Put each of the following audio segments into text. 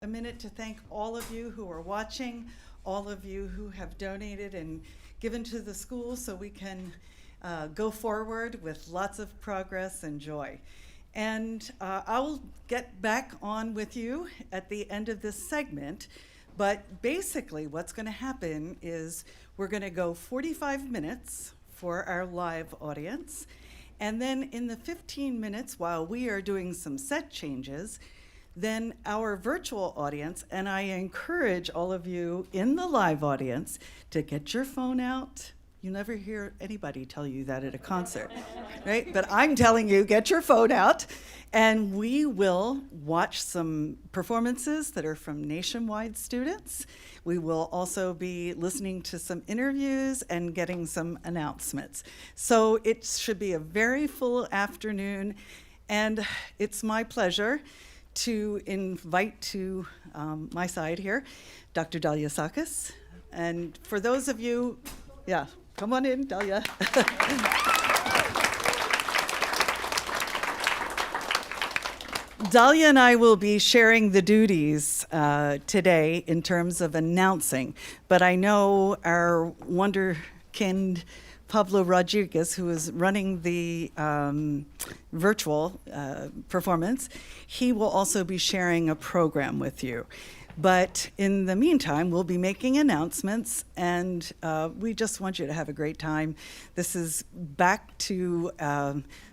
A minute to thank all of you who are watching, all of you who have donated and given to the school so we can go forward with lots of progress and joy. And I'll get back on with you at the end of this segment, but basically what's going to happen is we're going to go 45 minutes for our live audience, and then in the 15 minutes while we are doing some set changes, then our virtual audience, and I encourage all of you in the live audience to get your phone out. You never hear anybody tell you that at a concert, right? But I'm telling you, get your phone out, and we will watch some performances that are from nationwide students. We will also be listening to some interviews and getting some announcements. So it should be a very full afternoon, and it's my pleasure to invite to my side here, Dr. Dalia Sakis. And for those of you, yeah, come on in, Dalia. Dalia and I will be sharing the duties today in terms of announcing, but I know our wonderkind Pablo Rodriguez, who is running the virtual performance, he will also be sharing a program with you. But in the meantime, we'll be making announcements, and we just want you to have a great time. This is back to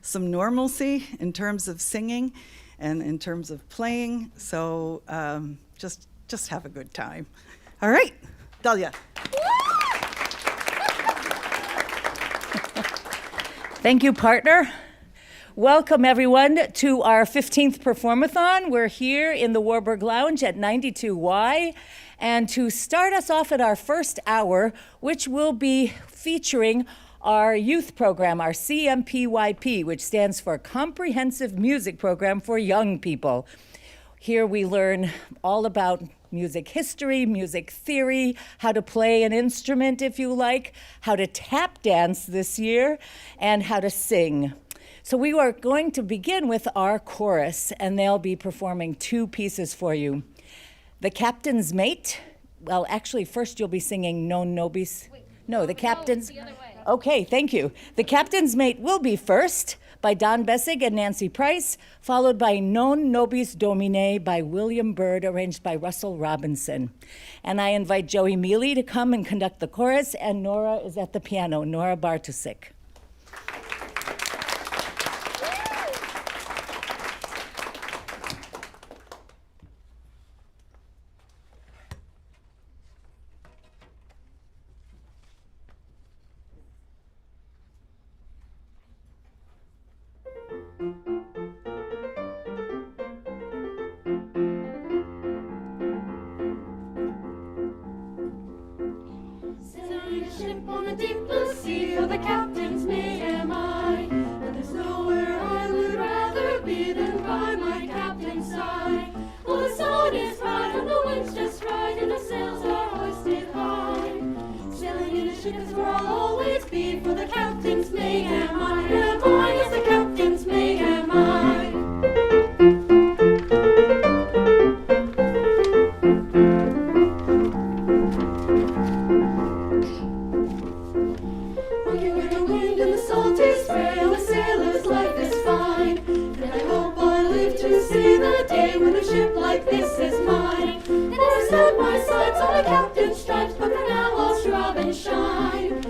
some normalcy in terms of singing and in terms of playing, so just have a good time. All right, Dalia. Thank you, partner. Welcome, everyone, to our 15th Performathon. We're here in the Warburg Lounge at 92Y. And to start us off at our first hour, which will be featuring our youth program, our CMPYP, which stands for Comprehensive Music Program for Young People. Here we learn all about music history, music theory, how to play an instrument if you like, how to tap dance this year, and how to sing. So we are going to begin with our chorus, and they'll be performing two pieces for you. The Captain's Mate. Well, actually, first you'll be singing Non Nobis. No, the Captain's... the other way. Okay, thank you. The Captain's Mate will be first, by Don Bessig and Nancy Price, followed by Non Nobis Domine by William Byrd, arranged by Russell Robinson. And I invite Joey Mealy to come and conduct the chorus, and Nora is at the piano, Nora Bartusik. Sailing a ship on the deep blue sea, for the captain's mate am I. And there's nowhere I would rather be than by my captain's side. Well, the sun is bright and the wind's just right, and the sails are hoisted high. Sailing in a ship is where I'll always be, for the captain's mate am I. Am I, yes, the captain's mate am I. Working with the wind and the salty spray, oh, a sailor's life is fine. And I hope I live to see the day when a ship like this is mine. And I set my sights on a captain's stripes, but for now I'll scrub and shine.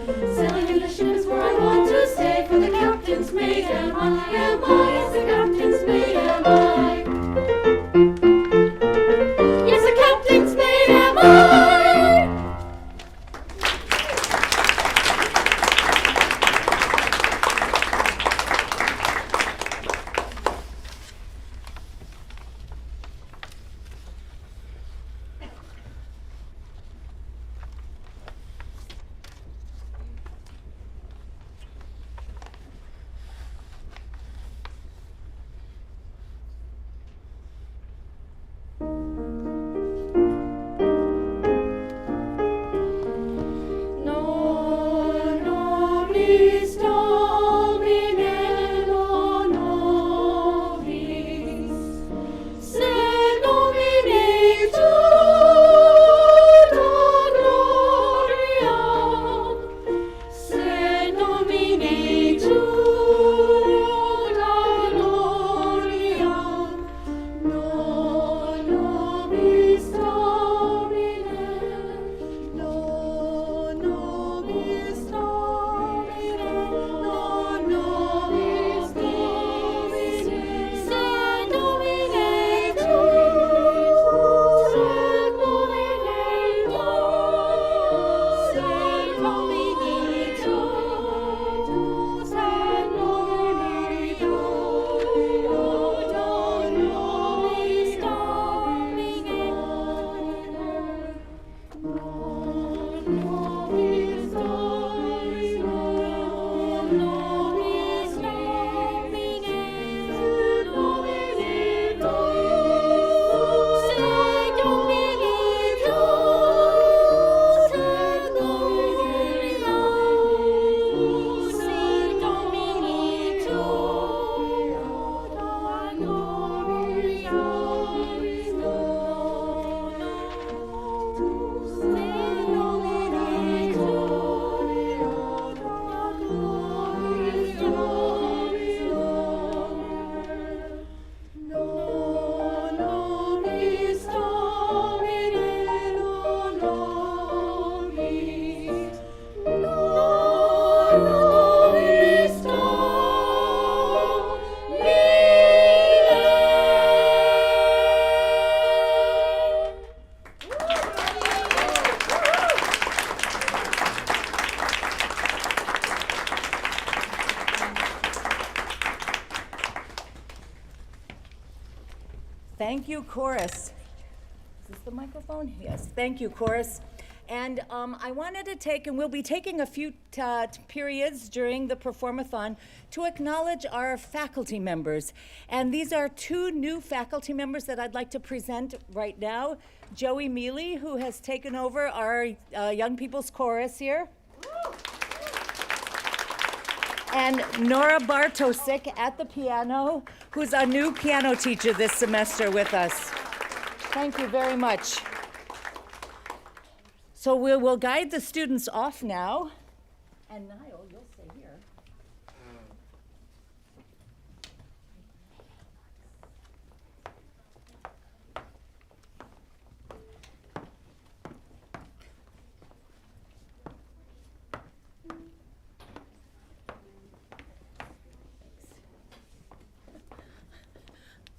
Thank you, chorus. Is this the microphone? Yes, thank you, chorus. And I wanted to take, and we'll be taking a few periods during the Performathon to acknowledge our faculty members. And these are two new faculty members that I'd like to present right now. Joey Mealy, who has taken over our Young People's Chorus here. And Nora Bartosik at the piano, who's a new piano teacher this semester with us. Thank you very much. So we'll guide the students off now. And Niall, you'll stay here.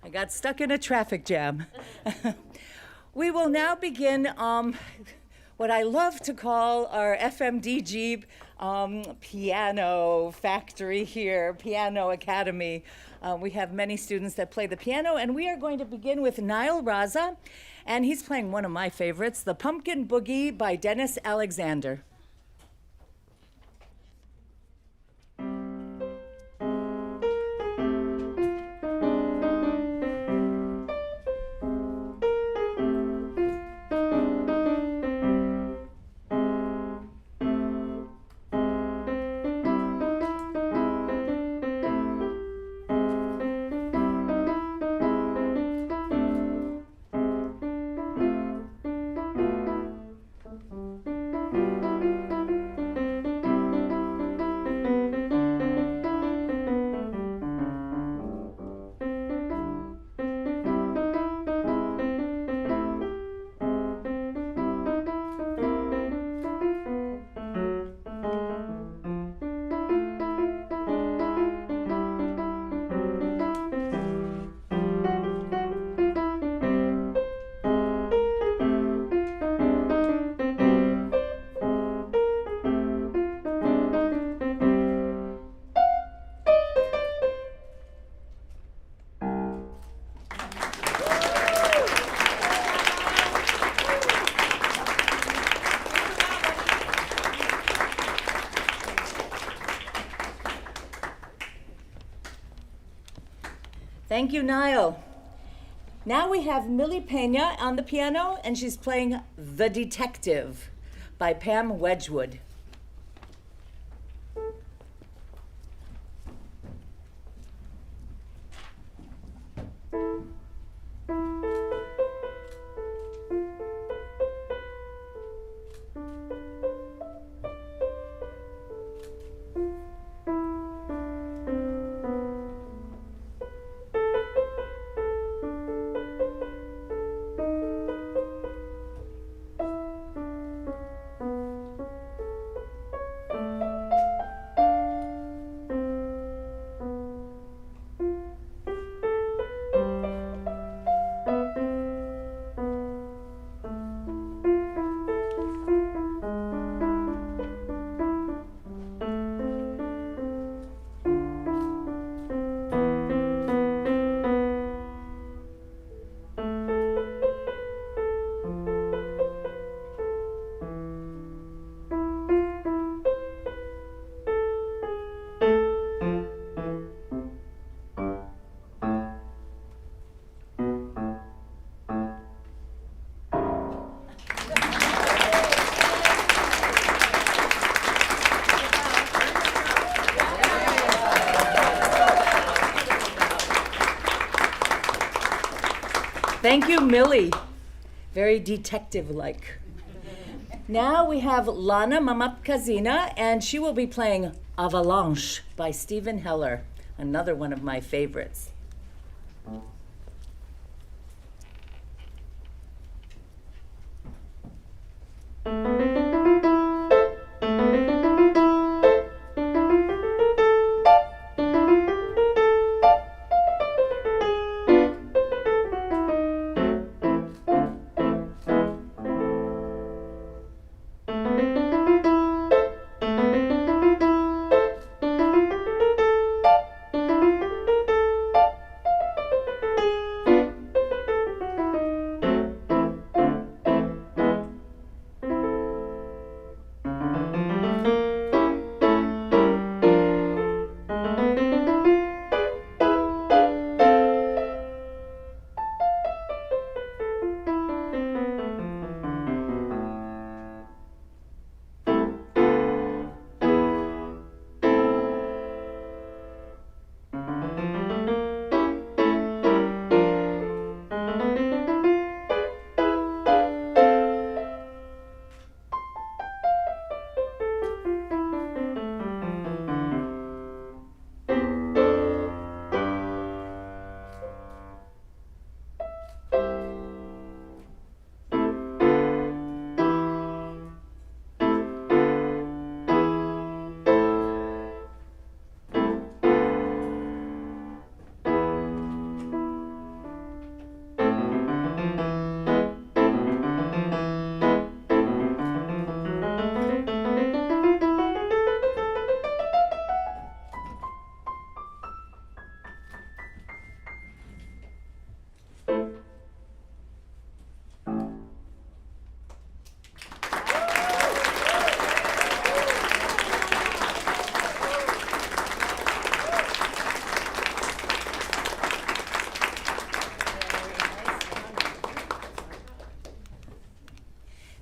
I got stuck in a traffic jam. We will now begin what I love to call our FMDG piano factory here, Piano Academy. We have many students that play the piano, and we are going to begin with Niall Raza, and he's playing one of my favorites, The Pumpkin Boogie by Dennis Alexander. Thank you, Niall. Now we have Millie Pena on the piano, and she's playing The Detective by Pam Wedgwood. Thank you, Millie. Very detective-like. Now we have Lana Mamapkazina, and she will be playing Avalanche by Stephen Heller, another one of my favorites.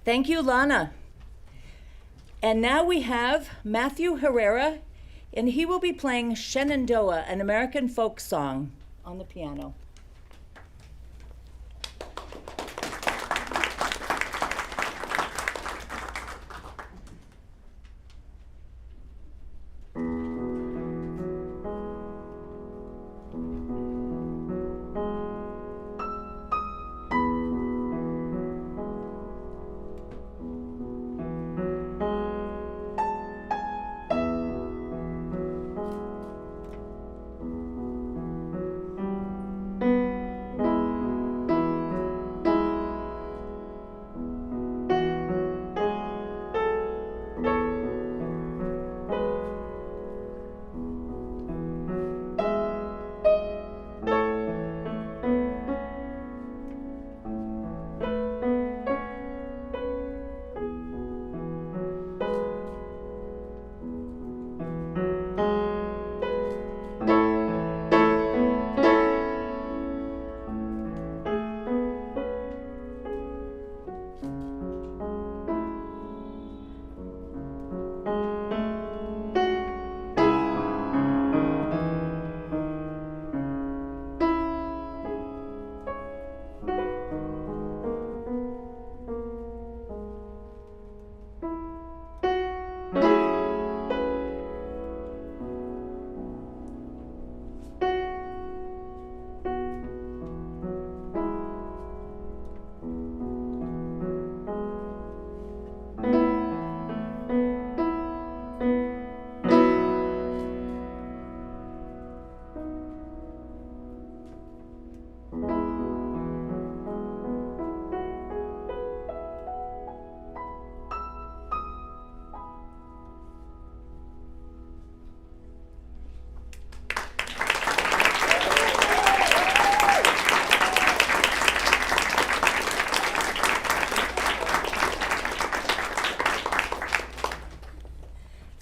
Thank you, Lana. And now we have Matthew Herrera, and he will be playing Shenandoah, an American folk song, on the piano.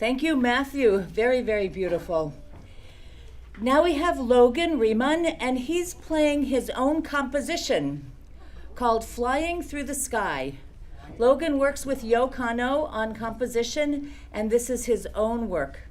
Thank you, Matthew. Very, very beautiful. Now we have Logan Riemann, and he's playing his own composition called Flying Through the Sky. Logan works with Yo Kano on composition, and this is his own work.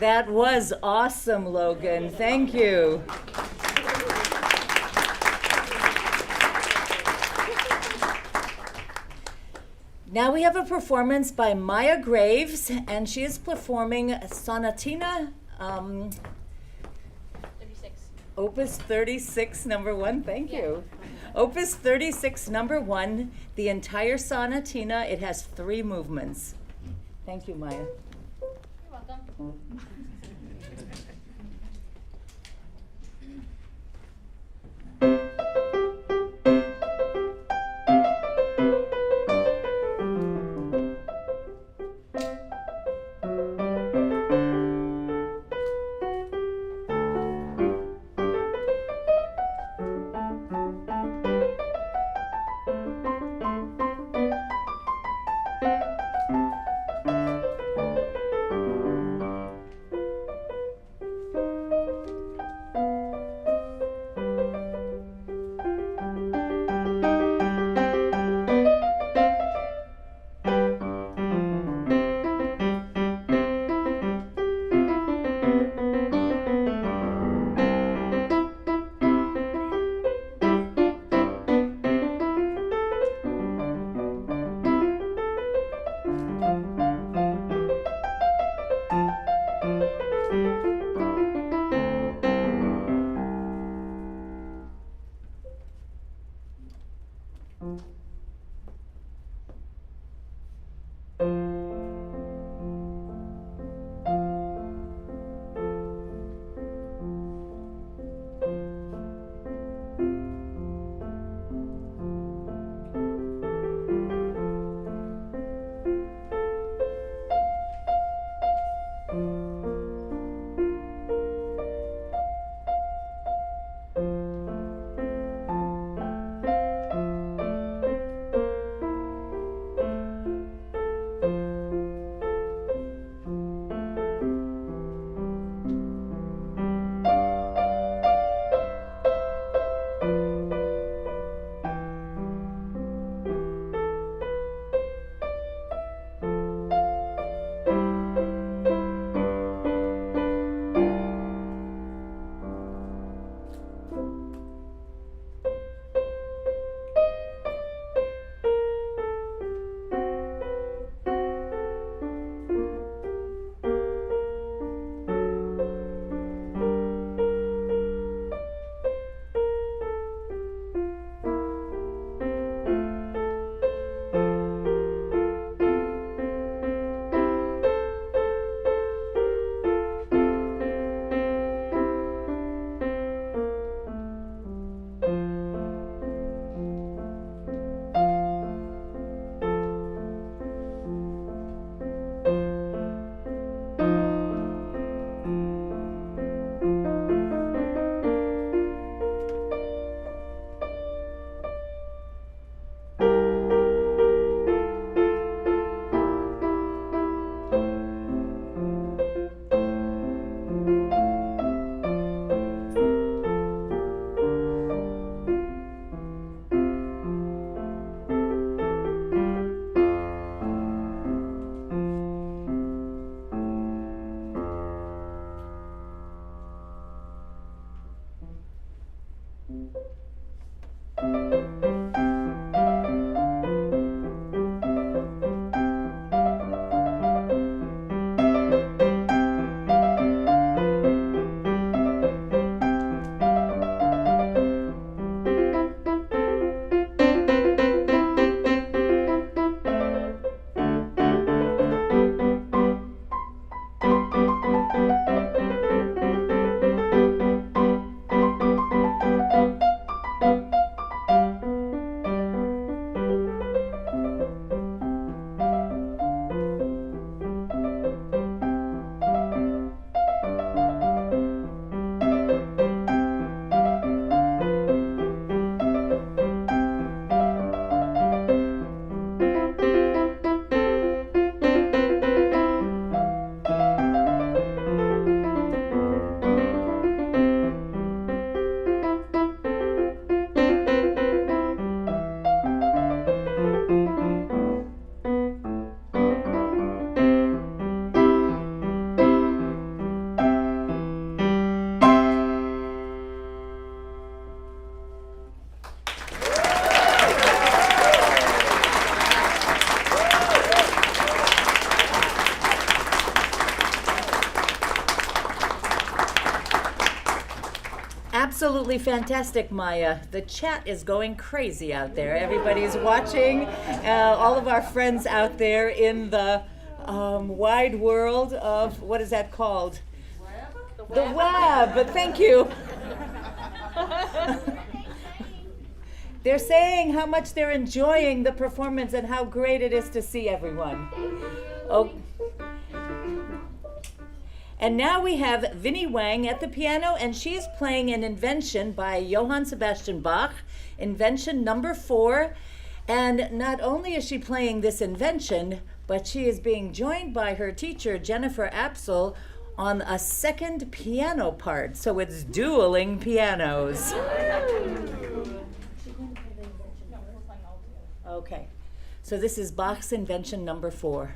That was awesome, Logan. Thank you. Now we have a performance by Maya Graves, and she is performing Sonatina 36. Opus 36, number 1. Thank you. Opus 36, number 1, the entire sonatina. It has 3 movements. Thank you, Maya. You're welcome. Absolutely fantastic, Maya. The chat is going crazy out there. Everybody's watching. All of our friends out there in the wide world of, what is that called? The web. But thank you. They're saying how much they're enjoying the performance and how great it is to see everyone. Oh. And now we have Vinnie Wang at the piano, and she's playing an invention by Johann Sebastian Bach, invention number 4. And not only is she playing this invention, but she is being joined by her teacher, Jennifer Apsel, on a second piano part. So it's dueling pianos. Okay, so this is Bach's invention number 4.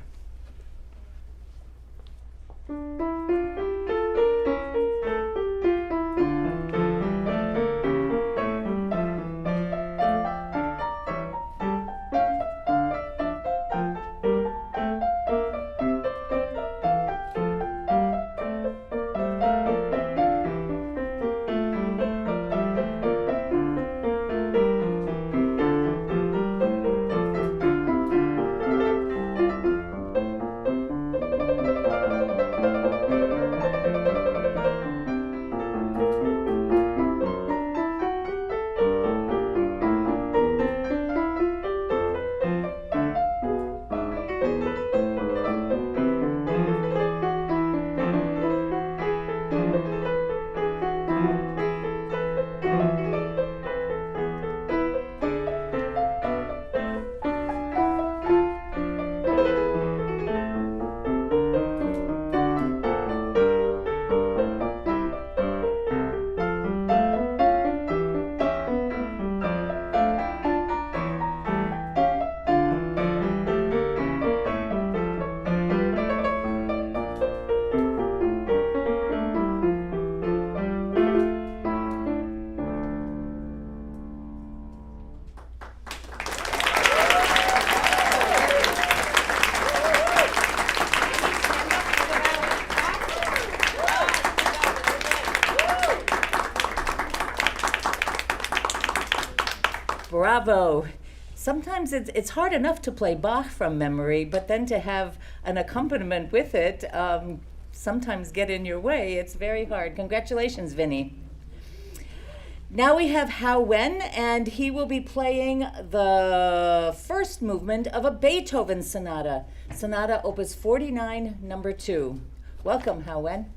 Bravo. Sometimes it's hard enough to play Bach from memory, but then to have an accompaniment with it sometimes get in your way. It's very hard. Congratulations, Vinny. Now we have Hao Wen, and he will be playing the first movement of a Beethoven sonata, Sonata Opus 49, number 2. Welcome, Hao Wen.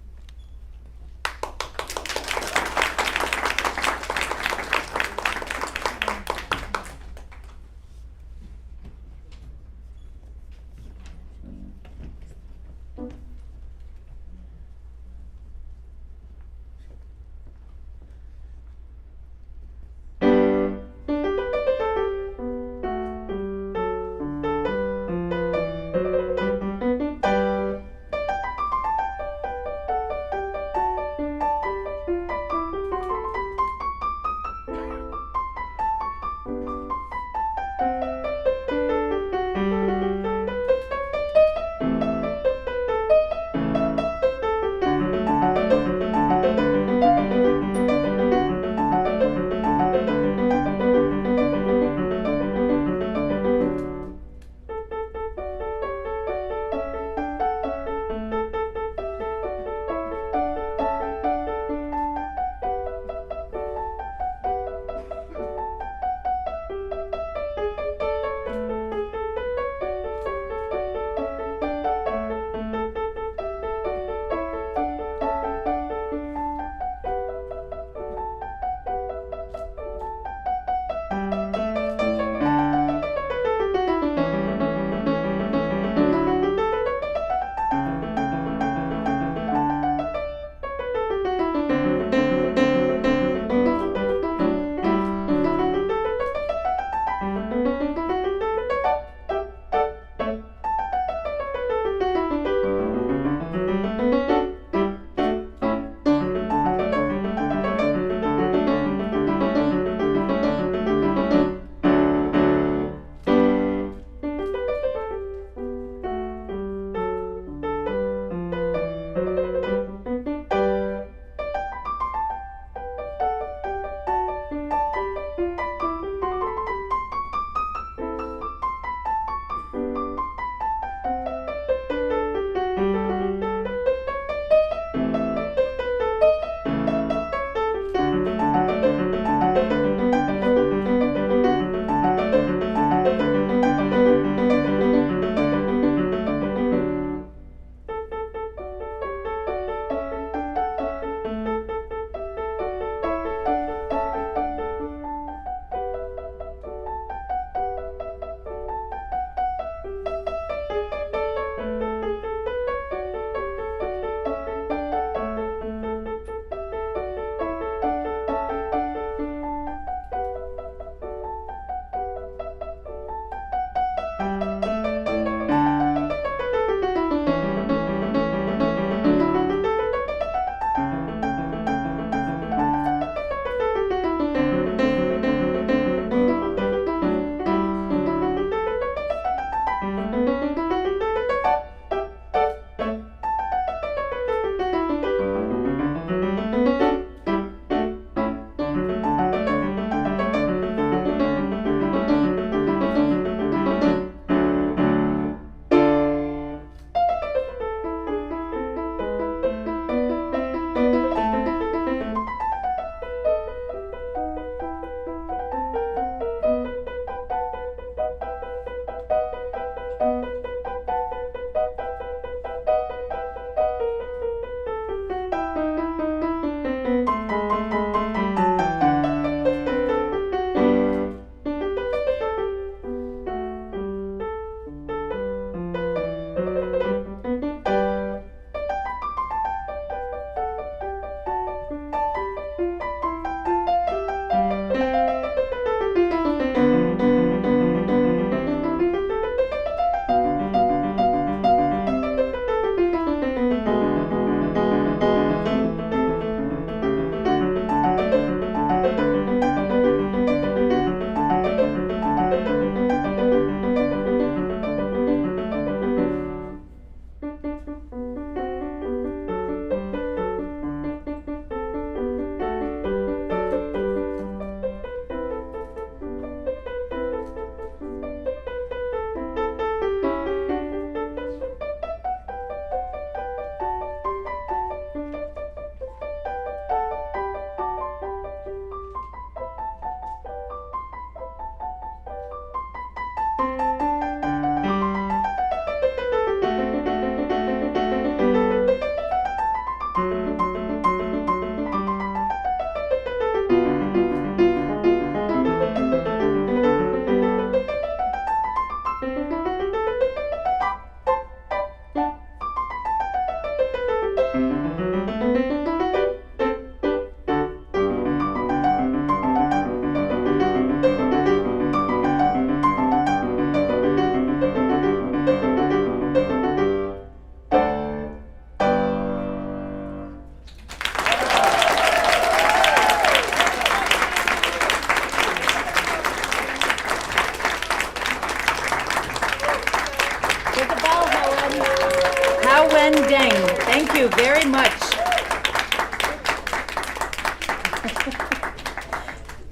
Thank you very much.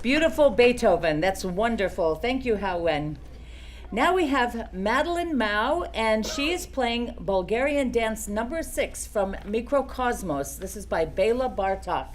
Beautiful Beethoven. That's wonderful. Thank you, Hao-Wen. Now we have Madeline Mao, and she is playing Bulgarian Dance number 6 from Mikrokosmos. This is by Bela Bartok.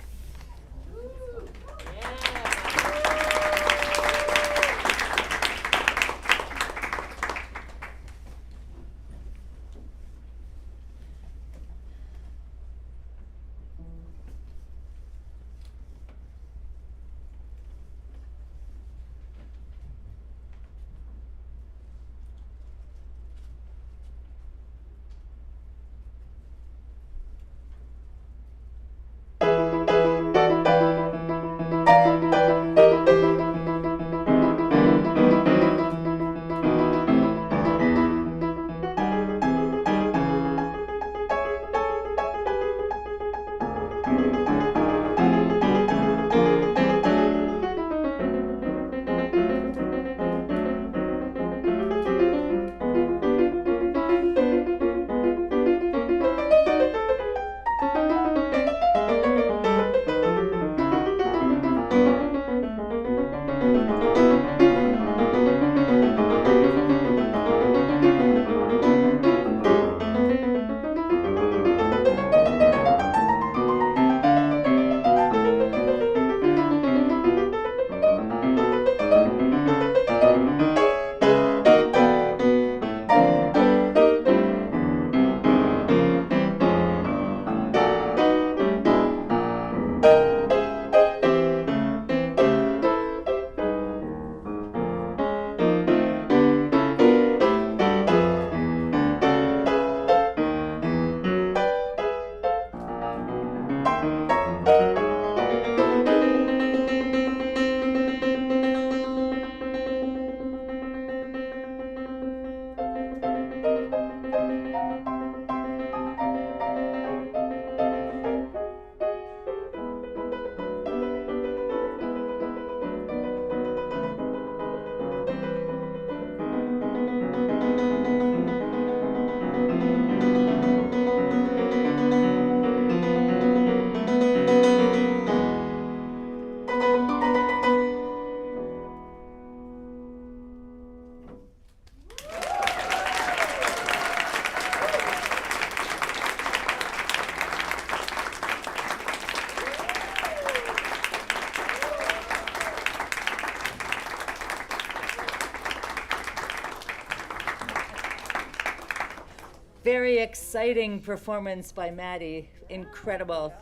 Very exciting performance by Maddie. Incredible.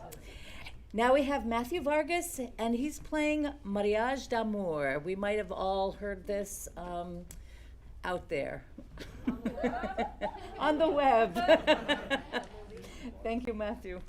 Now we have Matthew Vargas, and he's playing Mariage d'Amour. We might have all heard this out there. On the web. Thank you, Matthew.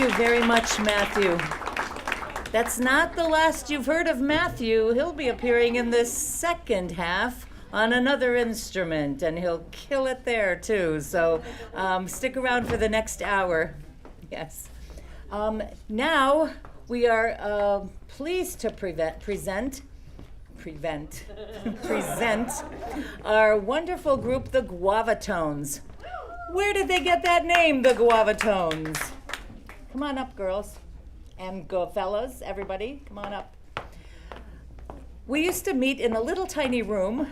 you very much, Matthew. That's not the last you've heard of Matthew. He'll be appearing in the second half on another instrument, and he'll kill it there too. So stick around for the next hour. Yes. Now we are pleased to present our wonderful group, the Guavatones. Where did they get that name, the Guavatones? Come on up, girls. And go, fellas, everybody, come on up. We used to meet in a little tiny room,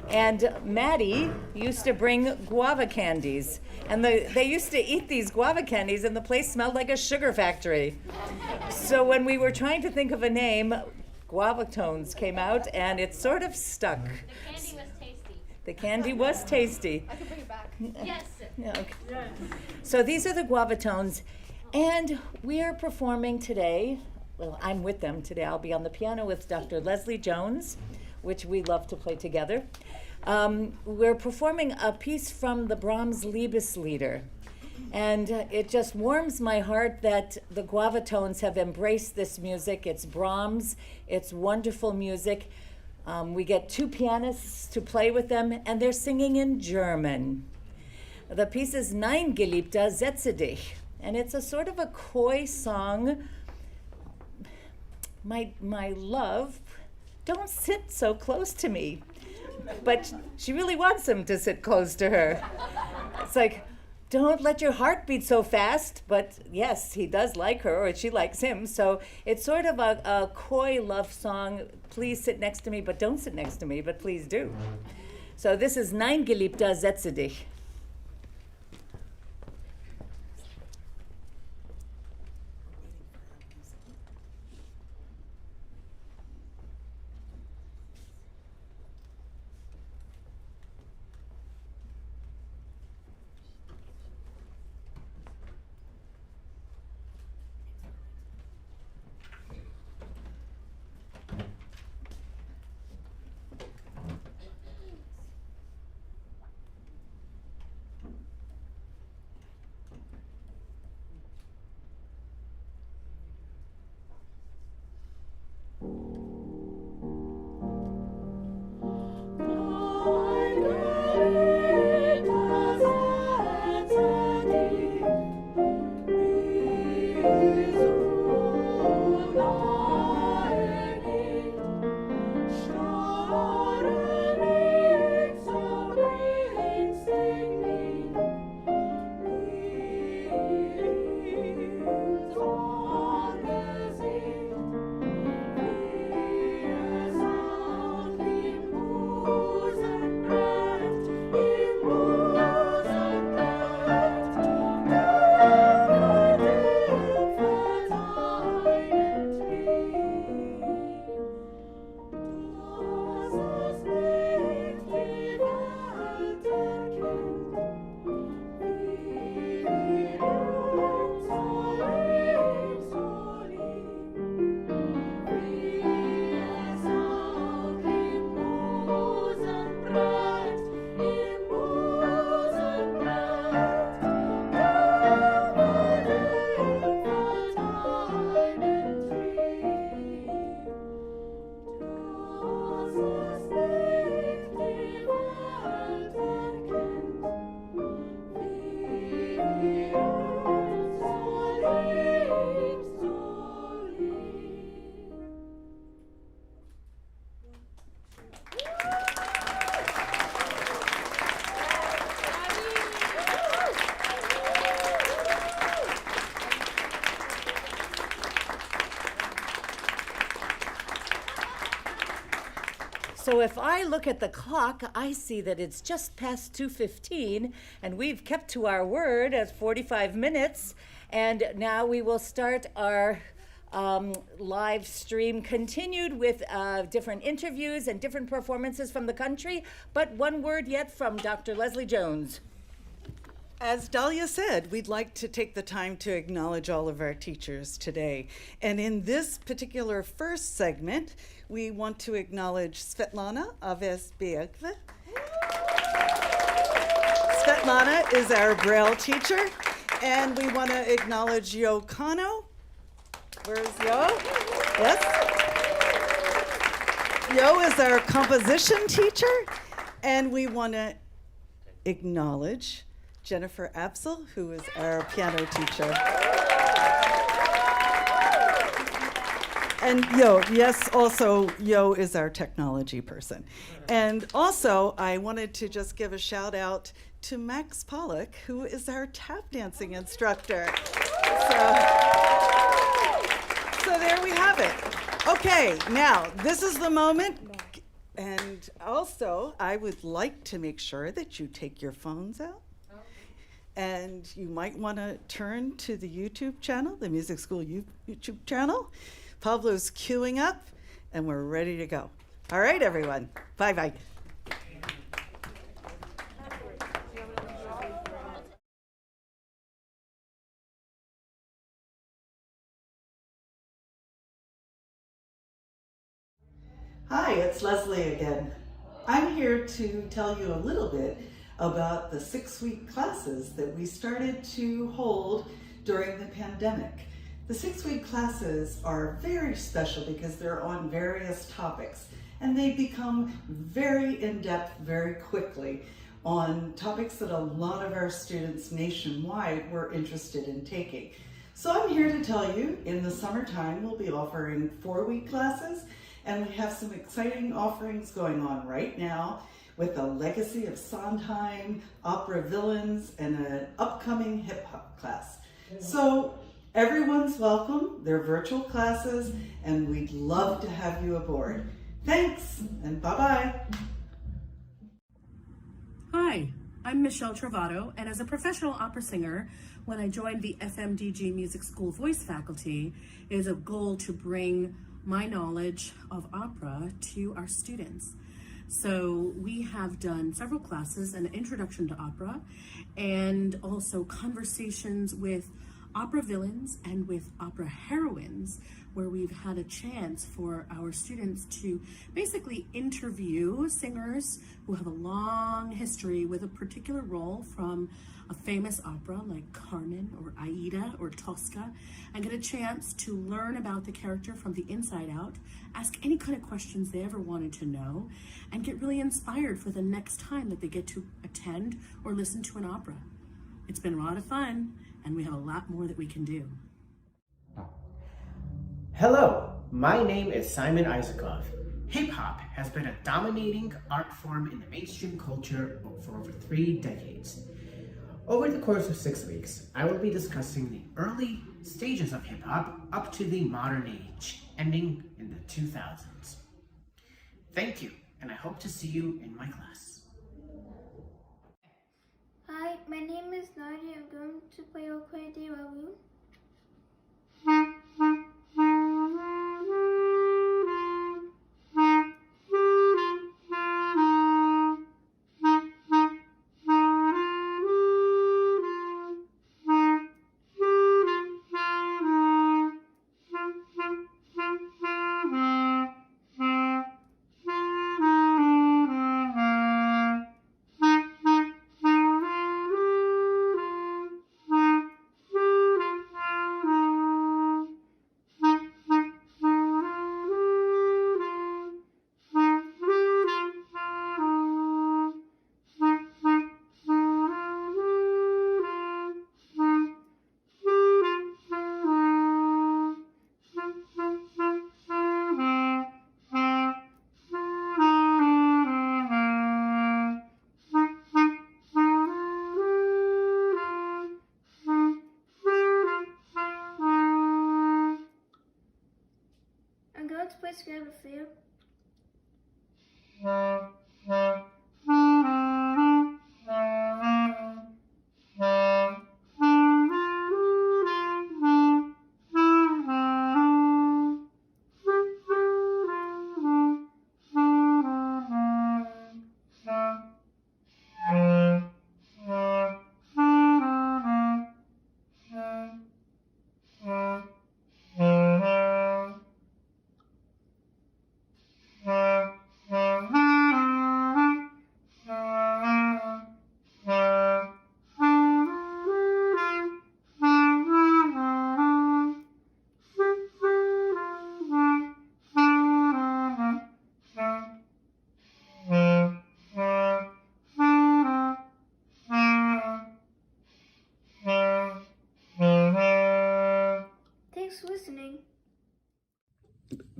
and Maddie used to bring guava candies. And they used to eat these guava candies, and the place smelled like a sugar factory. So when we were trying to think of a name, Guavatones came out, and it sort of stuck. The candy was tasty. The candy was tasty. I can bring it back. Yes. Yeah, okay. So these are the Guavatones, and we are performing today. Well, I'm with them today. I'll be on the piano with Dr. Leslie Jones, which we love to play together. We're performing a piece from the Brahms Liebeslieder. And it just warms my heart that the Guavatones have embraced this music. It's Brahms, it's wonderful music. We get two pianists to play with them, and they're singing in German. The piece is Nein, Geliebter, setze dich. And it's a sort of a coy song. My love, don't sit so close to me. But she really wants him to sit close to her. It's like, don't let your heart beat so fast. But yes, he does like her, or she likes him. So it's sort of a coy love song. Please sit next to me, but don't sit next to me, but please do. So this is Nein, Geliebter, setze dich. So if I look at the clock, I see that it's just past 2:15, and we've kept to our word at 45 minutes. And now we will start our live stream, continued with different interviews and different performances from the country. But one word yet from Dr. Leslie Jones. As Dahlia said, we'd like to take the time to acknowledge all of our teachers today. And in this particular first segment, we want to acknowledge Svetlana Avesbeagva. Svetlana is our Braille teacher, And we want to acknowledge Yo Kano. Where's Yo? Yes. Yo is our composition teacher. And we want to acknowledge Jennifer Apsel, who is our piano teacher. And Yo, yes, also Yo is our technology person. And also, I wanted to just give a shout out to Max Pollock, who is our tap dancing instructor. So there we have it. Okay, now, this is the moment. And also, I would like to make sure that you take your phones out. And you might want to turn to the YouTube channel, the Music School YouTube channel. Pablo's queuing up, and we're ready to go. All right, everyone. Bye-bye. Hi, it's Leslie again. I'm here to tell you a little bit about the 6-week classes that we started to hold during the pandemic. The 6-week classes are very special because they're on various topics, and they become very in-depth very quickly on topics that a lot of our students nationwide were interested in taking. So I'm here to tell you, in the summertime, we'll be offering 4-week classes, and we have some exciting offerings going on right now with a Legacy of Sondheim, Opera Villains, and an upcoming hip hop class. So everyone's welcome. They're virtual classes, and we'd love to have you aboard. Thanks, and bye-bye. Hi, I'm Michelle Travato, and as a professional opera singer, when I joined the FMDG Music School voice faculty, it is a goal to bring my knowledge of opera to our students. So we have done several classes, an introduction to opera, and also conversations with opera villains and with opera heroines, where we've had a chance for our students to basically interview singers who have a long history with a particular role from a famous opera like Carmen or Aida or Tosca, and get a chance to learn about the character from the inside out, ask any kind of questions they ever wanted to know, and get really inspired for the next time that they get to attend or listen to an opera. It's been a lot of fun, and we have a lot more that we can do. Hello, my name is Simon Isakov. Hip-hop has been a dominating art form in the mainstream culture for over 3 decades. Over the course of 6 weeks, I will be discussing the early stages of hip-hop up to the modern age, ending in the 2000s. Thank you, and I hope to see you in my class. Hi, my name is Nadia. I'm going to play Okoye de Wawu. I'm going to play Scrabble for you.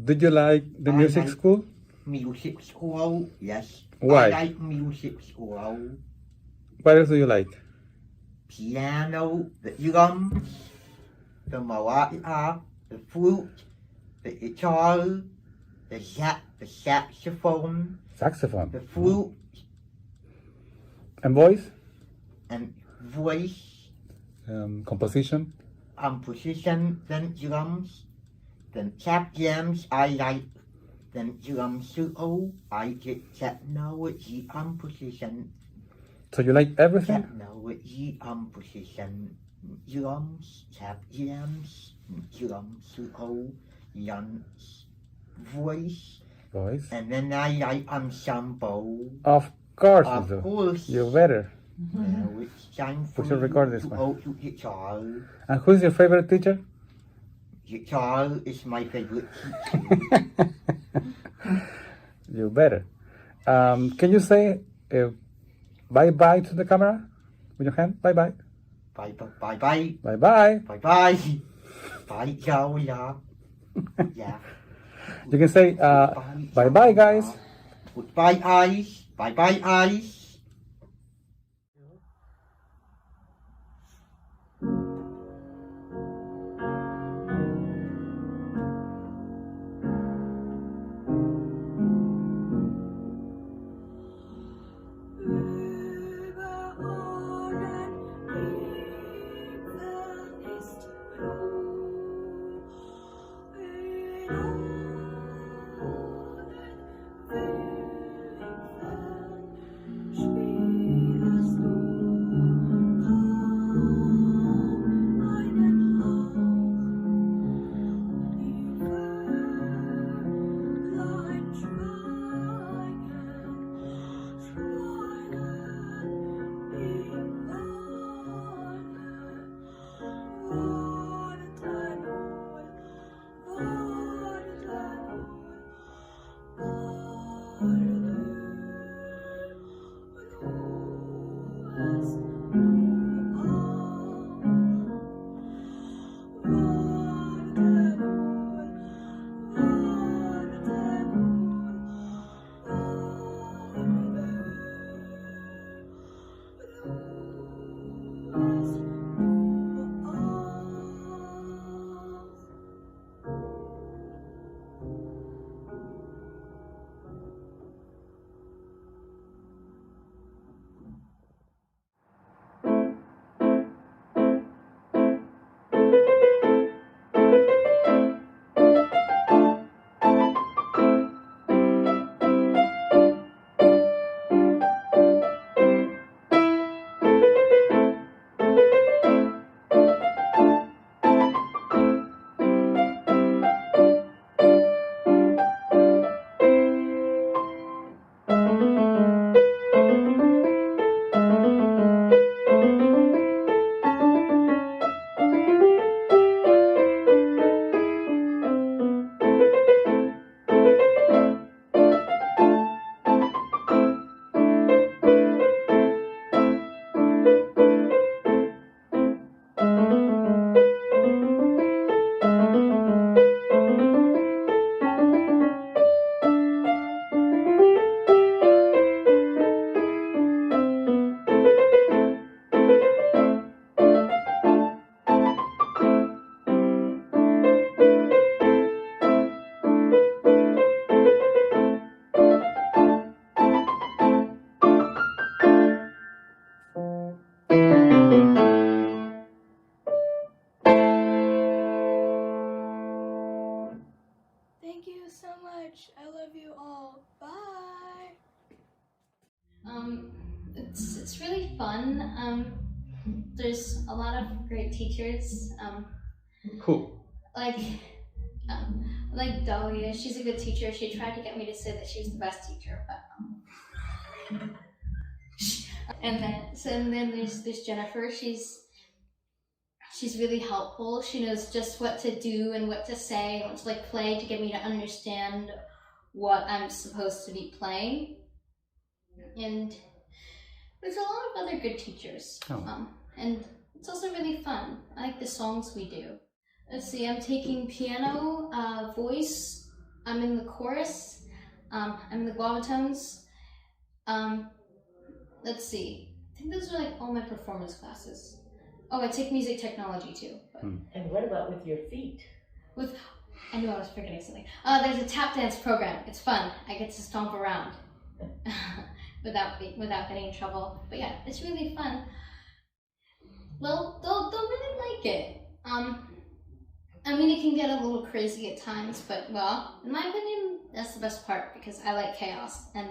Did you like the I music like- school? Music school, yes. Why? I like music school. What else do you like? Piano, the drums, the melodica, the flute, the guitar, the saxophone, Saxophone. the flute, And voice? and voice, Composition? position, then drums, then tap jams I like, then drum solo, I get technology, position, So you like everything? technology, position, drums, tap jams, drum solo, drums, voice, Voice? and then I like ensemble. Of course Of you do. course. You better. Now it's time for We should you record this to one. go to guitar. And who's your favorite teacher? Guitar is my favorite teacher. You better. Can you say bye-bye to the camera with your hand? Bye-bye. Bye bye bye bye Bye-bye. bye bye bye ciao yeah yeah. You can say bye-bye, guys. Goodbye eyes. Bye bye eyes. Thank you so much. I love you all. Bye. It's really fun. There's a lot of great teachers. Who? Like Dahlia, she's a good teacher. She tried to get me to say that she's the best teacher, but and then there's Jennifer. She's really helpful. She knows just what to do and what to say and what to play to get me to understand what I'm supposed to be playing. And there's a lot of other good teachers. Oh. And it's also really fun. I like the songs we do. Let's see, I'm taking piano, voice, I'm in the chorus. I'm in the guava tones. Let's see. I think those are like all my performance classes. Oh, I take music technology too. But And what about with your feet? I knew I was forgetting something. There's a tap dance program. It's fun. I get to stomp around without getting in trouble. But yeah, it's really fun. Well, they'll really like it. I mean, it can get a little crazy at times, but well, in my opinion, that's the best part because I like chaos. And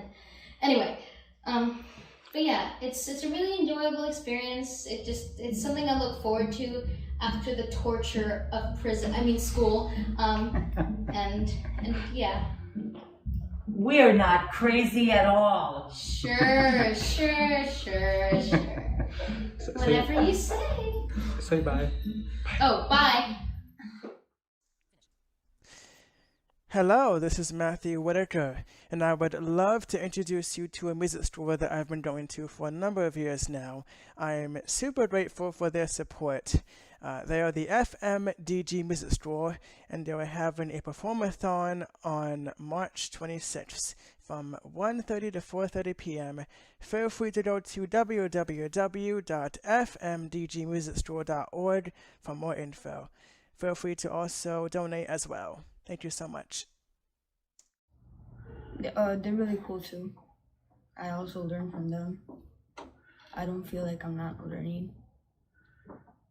anyway, but yeah, it's a really enjoyable experience. It's something I look forward to after the torture of school. And yeah. We're not crazy at all. Sure. Whatever you say. Say bye. Oh, bye. Hello, this is Matthew Whitaker, and I would love to introduce you to a music store that I've been going to for a number of years now. I'm super grateful for their support. They are the FMDG Music Store, and they are having a Performathon on March 26th from 1:30 to 4:30 p.m. Feel free to go to www.fmdgmusicstore.org for more info. Feel free to also donate as well. Thank you so much. They're really cool too. I also learn from them. I don't feel like I'm not learning.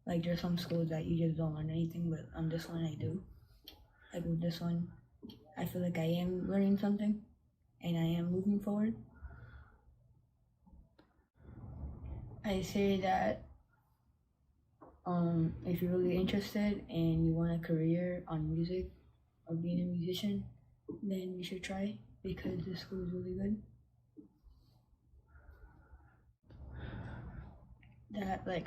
Like there's some schools that you just don't learn anything, but on this one I do. Like with this one, I feel like I am learning something and I am moving forward. I say that if you're really interested and you want a career on music or being a musician, then you should try because this school is really good.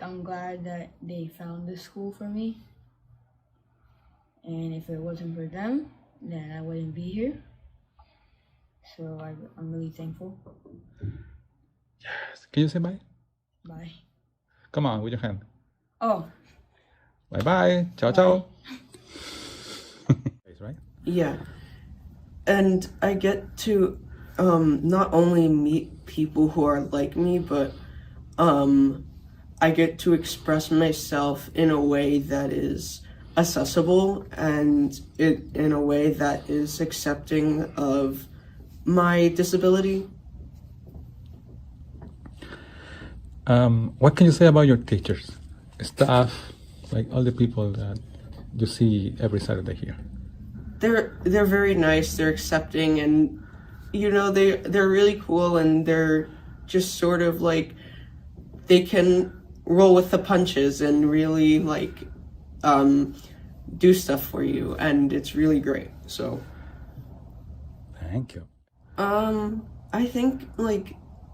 I'm glad that they found this school for me. And if it wasn't for them, then I wouldn't be here. So I'm really thankful. Yes. Can you say bye? Bye. Come on, with your hand. Oh. Bye-bye. Ciao, ciao. Right? Yeah. And I get to not only meet people who are like me, but I get to express myself in a way that is accessible and in a way that is accepting of my disability. What can you say about your teachers, staff, like all the people that you see every Saturday here? They're very nice, they're accepting, and they're really cool, and they're just sort of like they can roll with the punches and really do stuff for you, and it's really great. So thank you. I think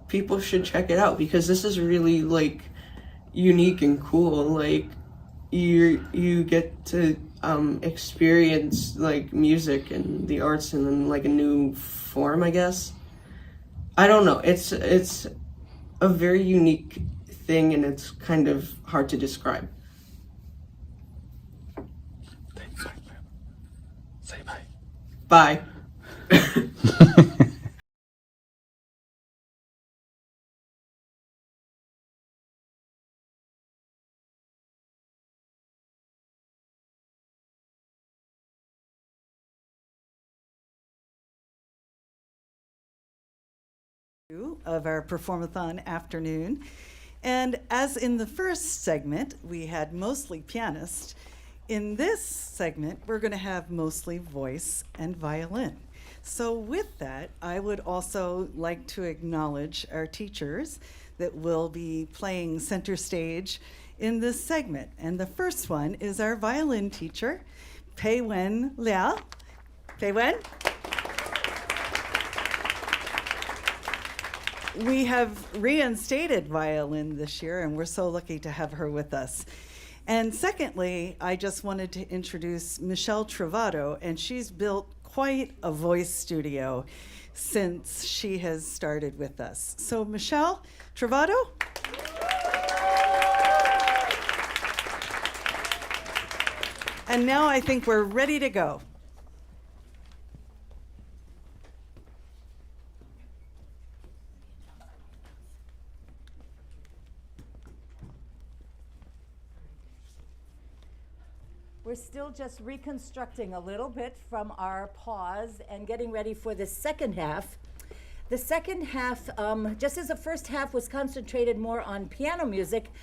people should check it out because this is really unique and cool. You get to experience music and the arts in a new form, I guess. I don't know. It's a very unique thing, and it's kind of hard to describe. Thanks. Say bye. Bye. Of our Performathon afternoon. And as in the first segment, we had mostly pianists. In this segment, we're going to have mostly voice and violin. So with that, I would also like to acknowledge our teachers that will be playing center stage in this segment. And the first one is our violin teacher, Pei Wen Liao. Pei Wen? We have reinstated violin this year, and we're so lucky to have her with us. And secondly, I just wanted to introduce Michelle Travato, and she's built quite a voice studio since she has started with us. So Michelle Travato. And now I think we're ready to go. We're still just reconstructing a little bit from our pause and getting ready for the second half. The second half, just as the first half was concentrated more on piano music,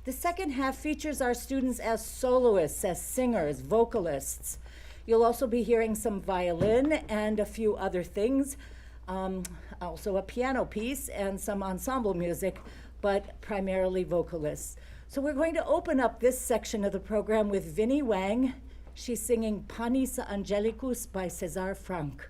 the second half features our students as soloists, as singers, vocalists. You'll also be hearing some violin and a few other things, also a piano piece and some ensemble music, but primarily vocalists. So we're going to open up this section of the program with Vinnie Wang. She's singing Panis Angelicus by César Franck.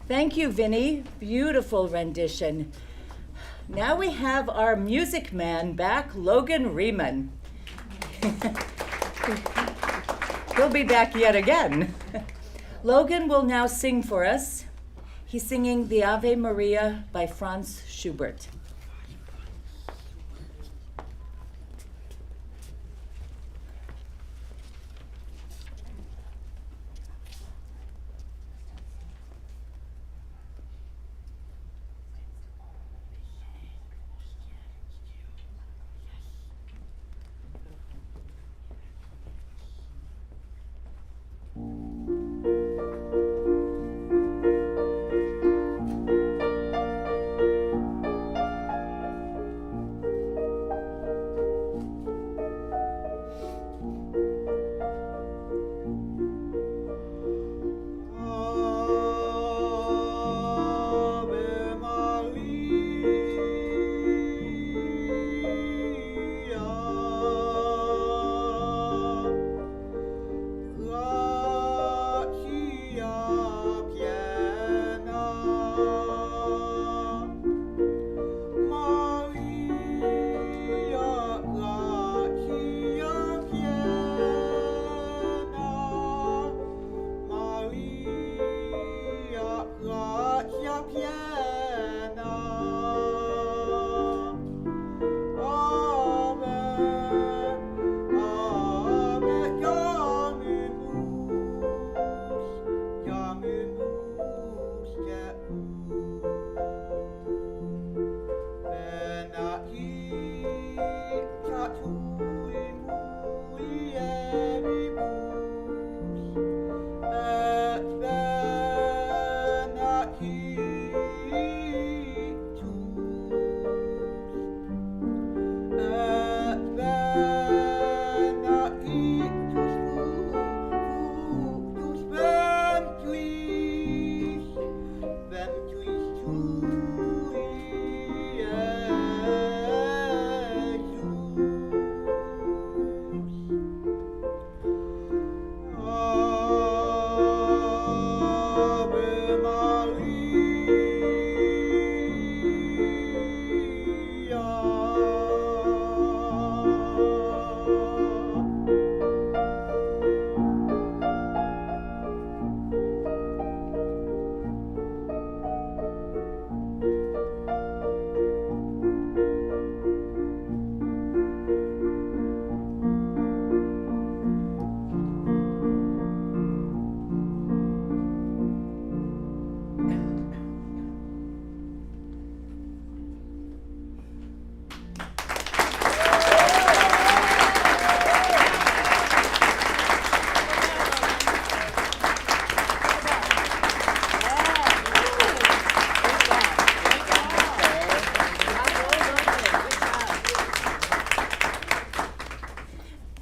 Thank you, Vinnie. Beautiful rendition. Now we have our music man back, Logan Riemann. He'll be back yet again. Logan will now sing for us. He's singing the Ave Maria by Franz Schubert.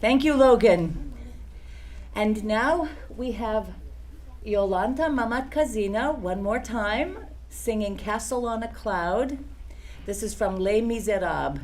Thank you, Logan. And now we have Yolanta Mamatkazina one more time singing Castle on a Cloud. This is from Les Miserables.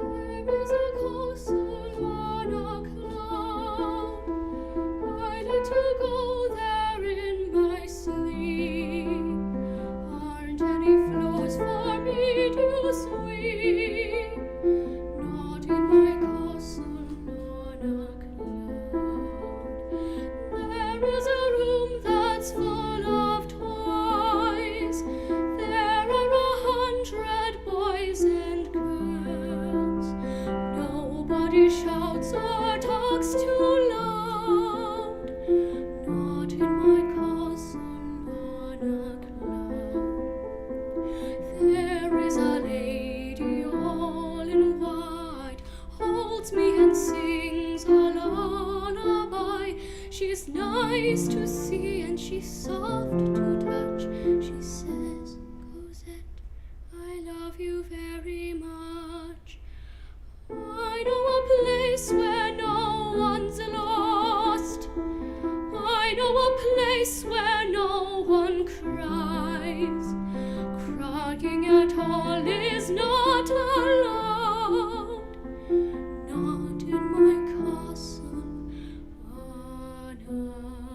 There is a castle on a cloud. I like to go there in my sleep. Aren't any floors for me to sweep? Not in my castle on a cloud. There is a room that's full of toys. There are 100 boys and girls. Nobody shouts or talks too loud. Not in my castle on a cloud. There is a lady all in white, holds me and sings a lullaby. She's nice to see and she's soft to touch. She says, Cosette, I love you very much. I know a place where no one's lost. I know a place where no one cries. Crying at all is not allowed. Not in my castle on a cloud.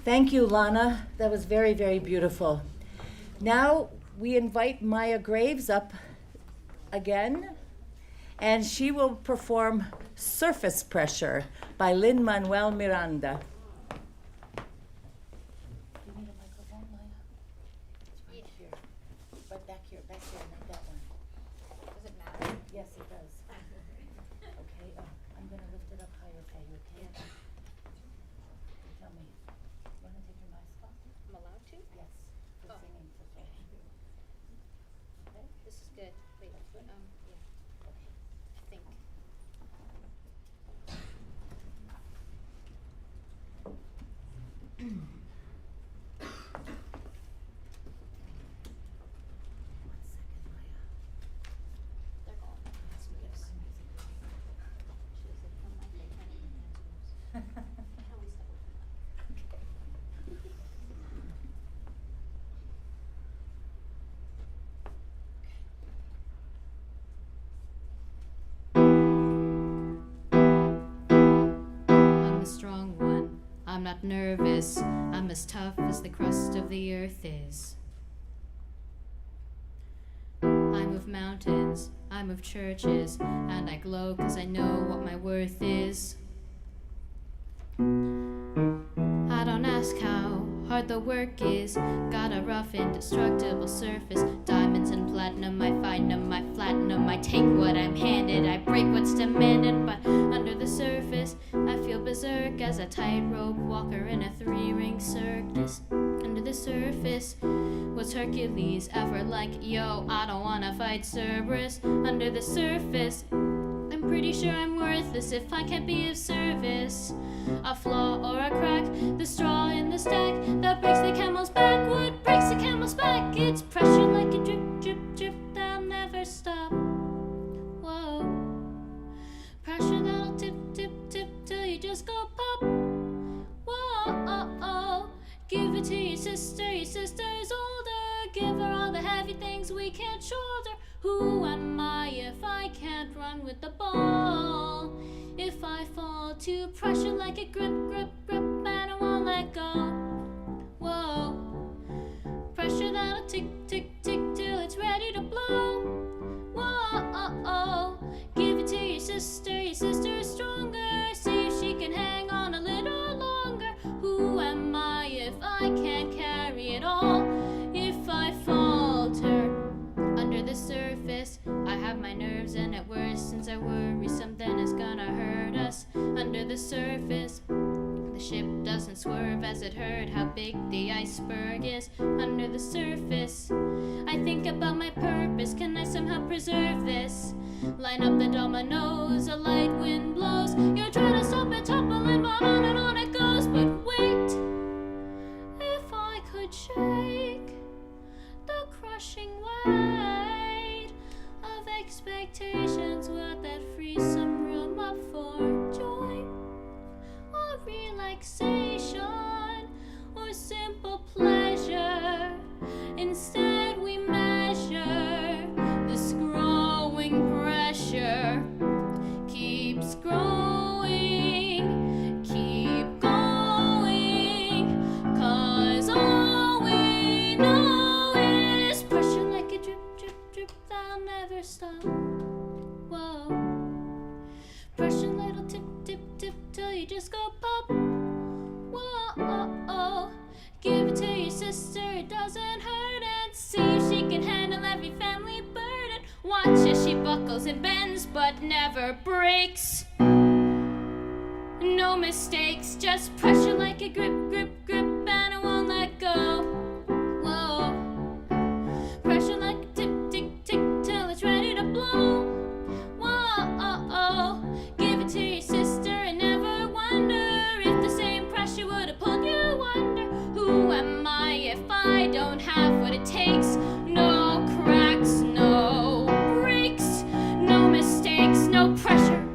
Thank you, Lana. That was very, very beautiful. Now we invite Maya Graves up again, and she will perform Surface Pressure by Lin-Manuel Miranda. You need a microphone, Maya? It's right here. Right back here, not that one. Does it matter? Yes, it does. Okay, I'm going to lift it up higher for you, okay? Tell me. Want to take your mask off? I'm allowed to? Yes, for Oh. singing, for sure. Okay, this is good. Wait, yeah. I think. They're gone. Yes. I'm a strong one. I'm not nervous. I'm as tough as the crust of the earth is. I move mountains, I move churches, and I glow 'cause I know what my worth is. I don't ask how hard the work is. Got a rough, indestructible surface. Diamonds and platinum, I find them, I flatten them. I take what I'm handed, I break what's demanded. But under the surface, I feel berserk as a tightrope walker in a 3-ring circus. Under the surface, was Hercules ever like, yo, I don't wanna fight Cerberus? Under the surface, I'm pretty sure I'm worthless if I can't be of service. A flaw or a crack, the straw in the stack that breaks the camel's back. What breaks the camel's back? It's pressure like a drip, drip, drip that'll never stop. Whoa. Pressure that'll tip, tip, tip till you just go pop. Whoa. Give it to your sister's older. Give her all the heavy things we can't shoulder. Who am I if I can't run with the ball? If I fall to pressure like a grip, grip, grip, and I won't let go. Whoa. Pressure that'll tick, tick, tick till it's ready to blow. as it hurt how big the iceberg is under the surface. I think about my purpose, can I somehow preserve this? Line up the dominoes, a light wind blows. You're trying to stop it toppling, but on it goes. But wait, if I could shake the crushing weight of expectations, would that free some room up for joy or relaxation or simple pleasure? Instead we measure this growing pressure keeps growing, keep going, 'cause all we know is pressure like a drip, drip, drip, that'll never stop. Whoa. Pressure little tip, tip, tip, till you just go pop. Whoa. Give it to your sister, it doesn't hurt, and see if she can handle every family burden. Watch as she buckles and bends, but never breaks. No mistakes, just pressure like a grip, grip, grip, and it won't let go. Whoa. Pressure like a tick, tick, tick, till it's ready to blow. Whoa. Give it to your sister and never wonder if the same pressure would have pulled you under. Who am I if I don't have what it takes? No cracks, no breaks, no mistakes, no pressure.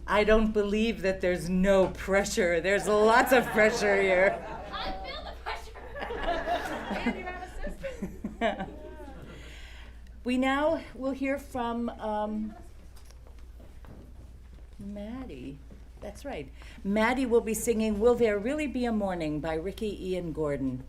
I don't believe that there's no pressure. There's lots of pressure here. I feel the pressure. We now will hear from Maddie. That's right. Maddie will be singing Will There Really Be a Morning by Ricky Ian Gordon.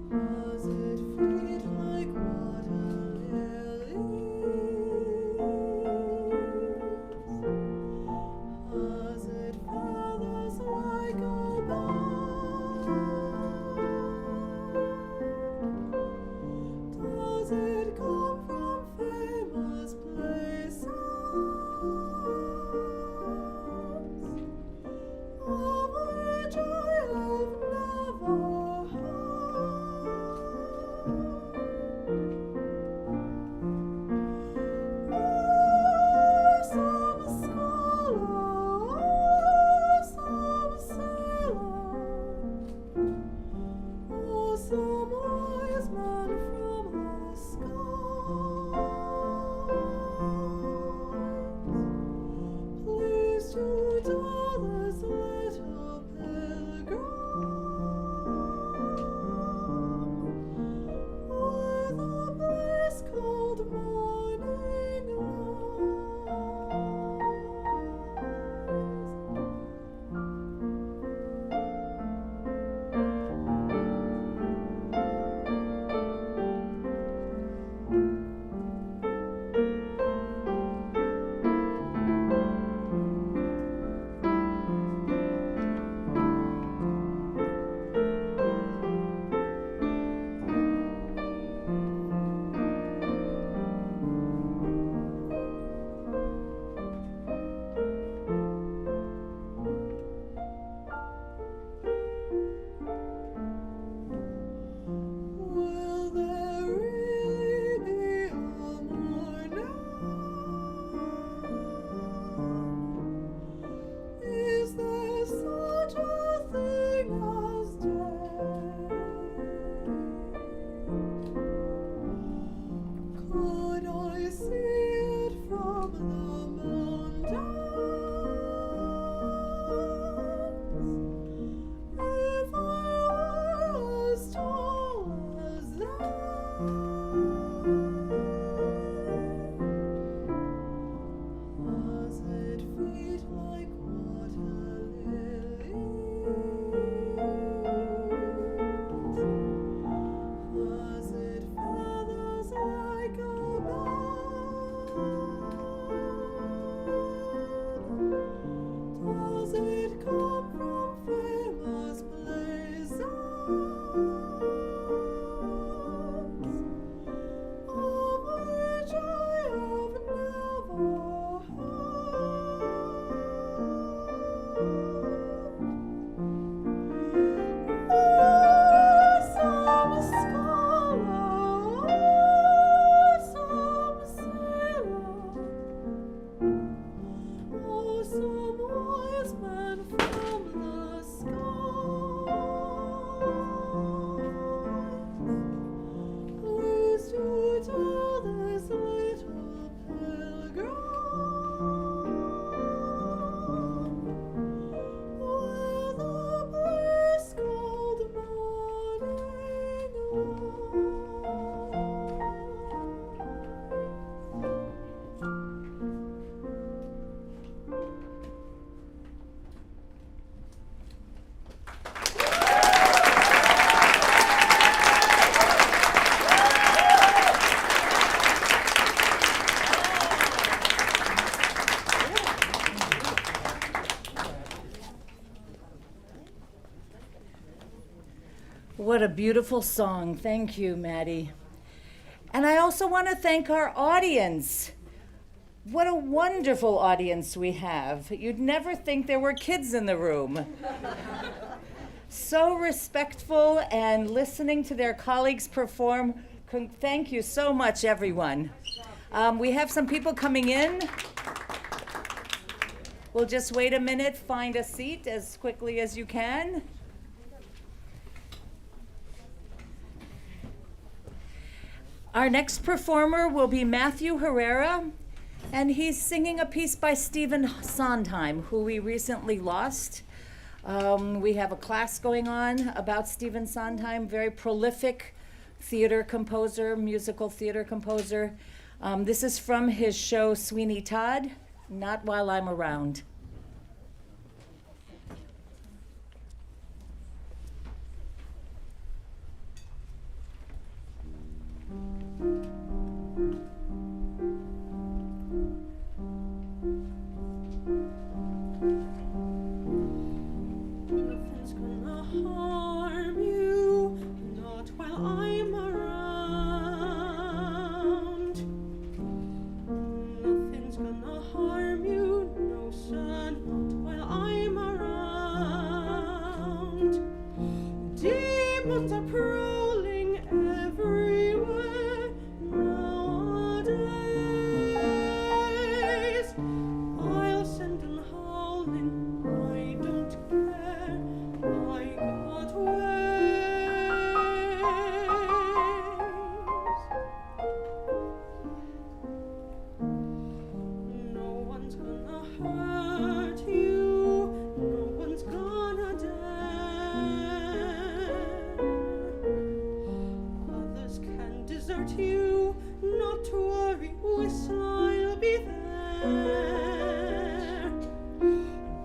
Does it feel like water lily? What a beautiful song. Thank you, Maddie. And I also want to thank our audience. What a wonderful audience we have. You'd never think there were kids in the room. So respectful and listening to their colleagues perform. Thank you so much, everyone. We have some people coming in. We'll just wait a minute, find a seat as quickly as you can. Our next performer will be Matthew Herrera, and he's singing a piece by Stephen Sondheim, who we recently lost. We have a class going on about Stephen Sondheim, very prolific theater composer, musical theater composer. This is from his show Sweeney Todd, Not While I'm Around. Nothing's gonna harm you, not while I'm around. Nothing's gonna harm you, no sir, not while I'm around. Demons are prowling everywhere nowadays. I'll send them howling, I don't care, I got ways. No one's gonna hurt you, no one's gonna dare. Others can desert you, not to worry, whistle, I'll be there.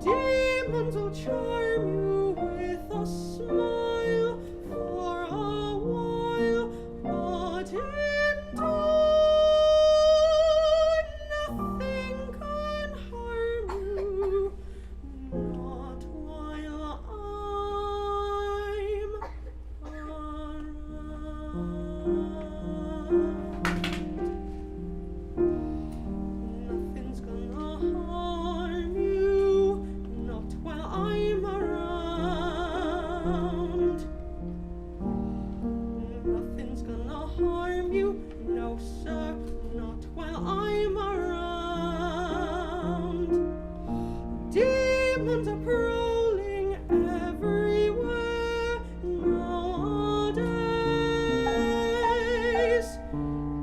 Demons will charm you with a smile for a while, but in time nothing can harm you, not while I'm around. Nothing's gonna harm you, not while I'm around. Nothing's gonna harm you, no sir, not while I'm around. Demons are prowling everywhere nowadays.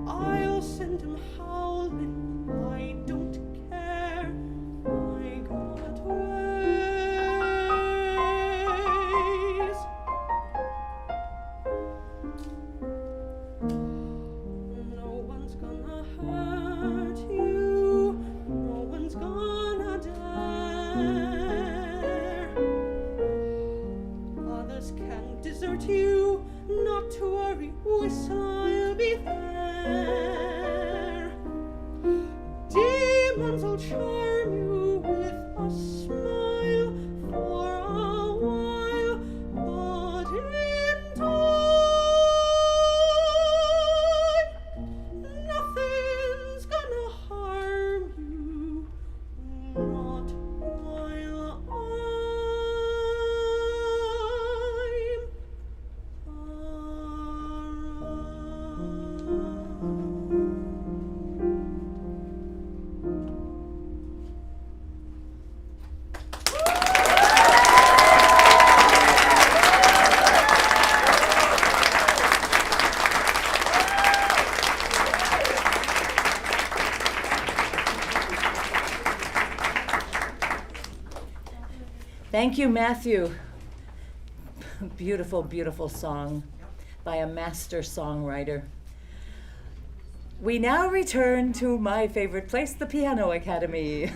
I'll send them howling, I don't care, I got ways. No one's gonna hurt you, no one's gonna dare. Others can desert you, not to worry, whistle, I'll be there. Demons will charm you with a smile for a while, but in time nothing's gonna harm you, not while I'm Thank you, Matthew. Beautiful, beautiful song by a master songwriter. We now return to my favorite place, the Piano Academy.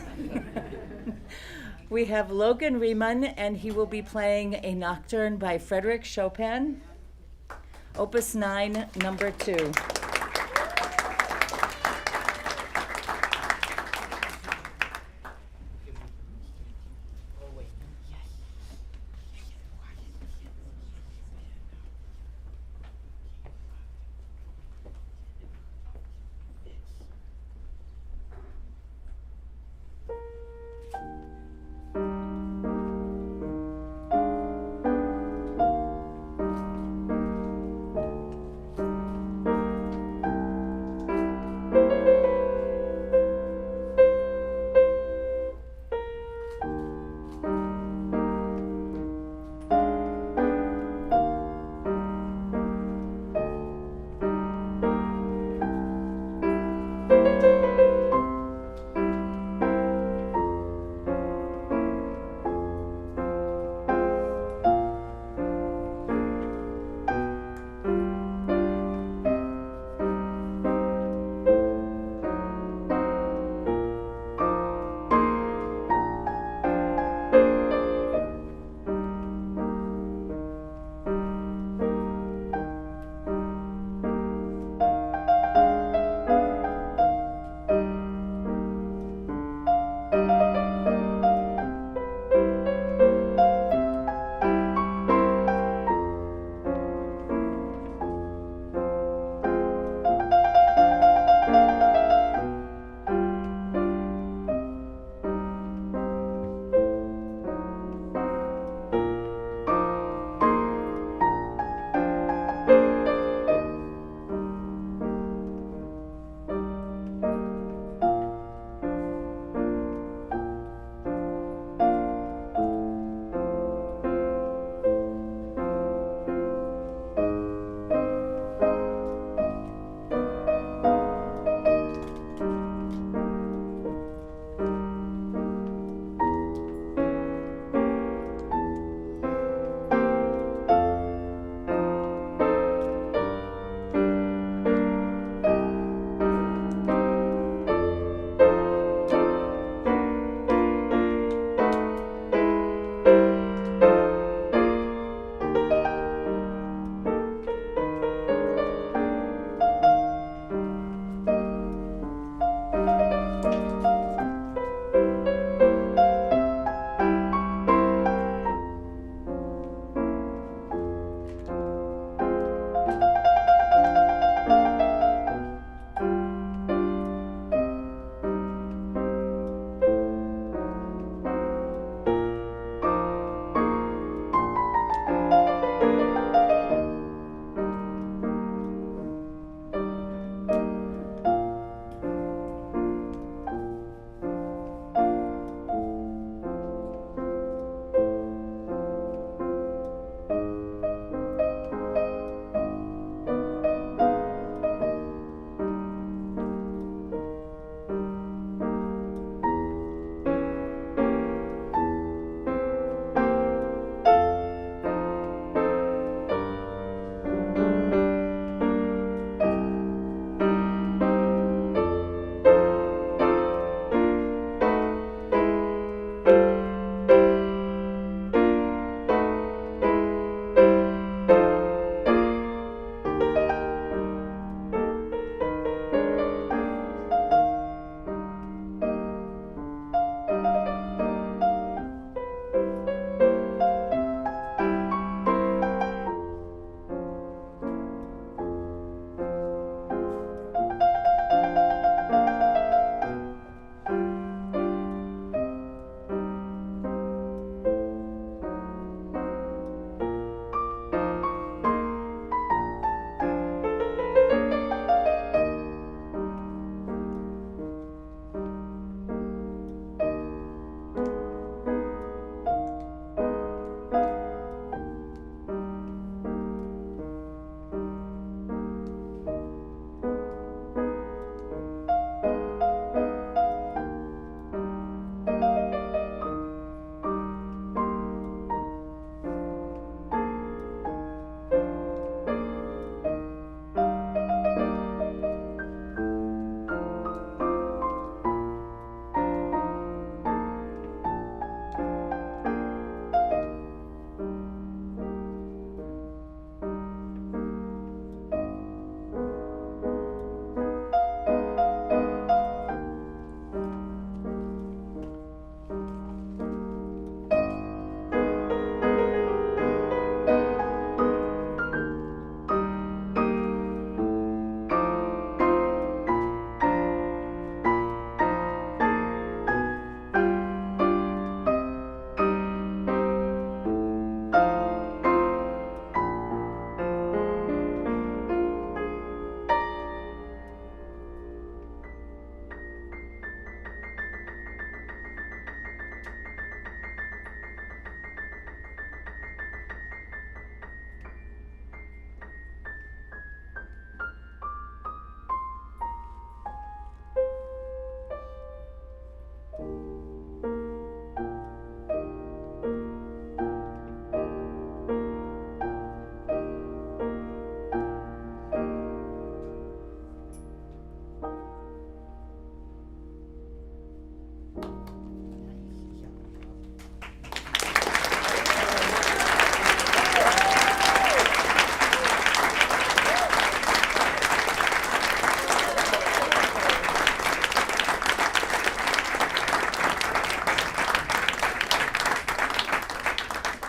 We have Logan Riemann, and he will be playing a nocturne by Frédéric Chopin, Opus 9, number 2.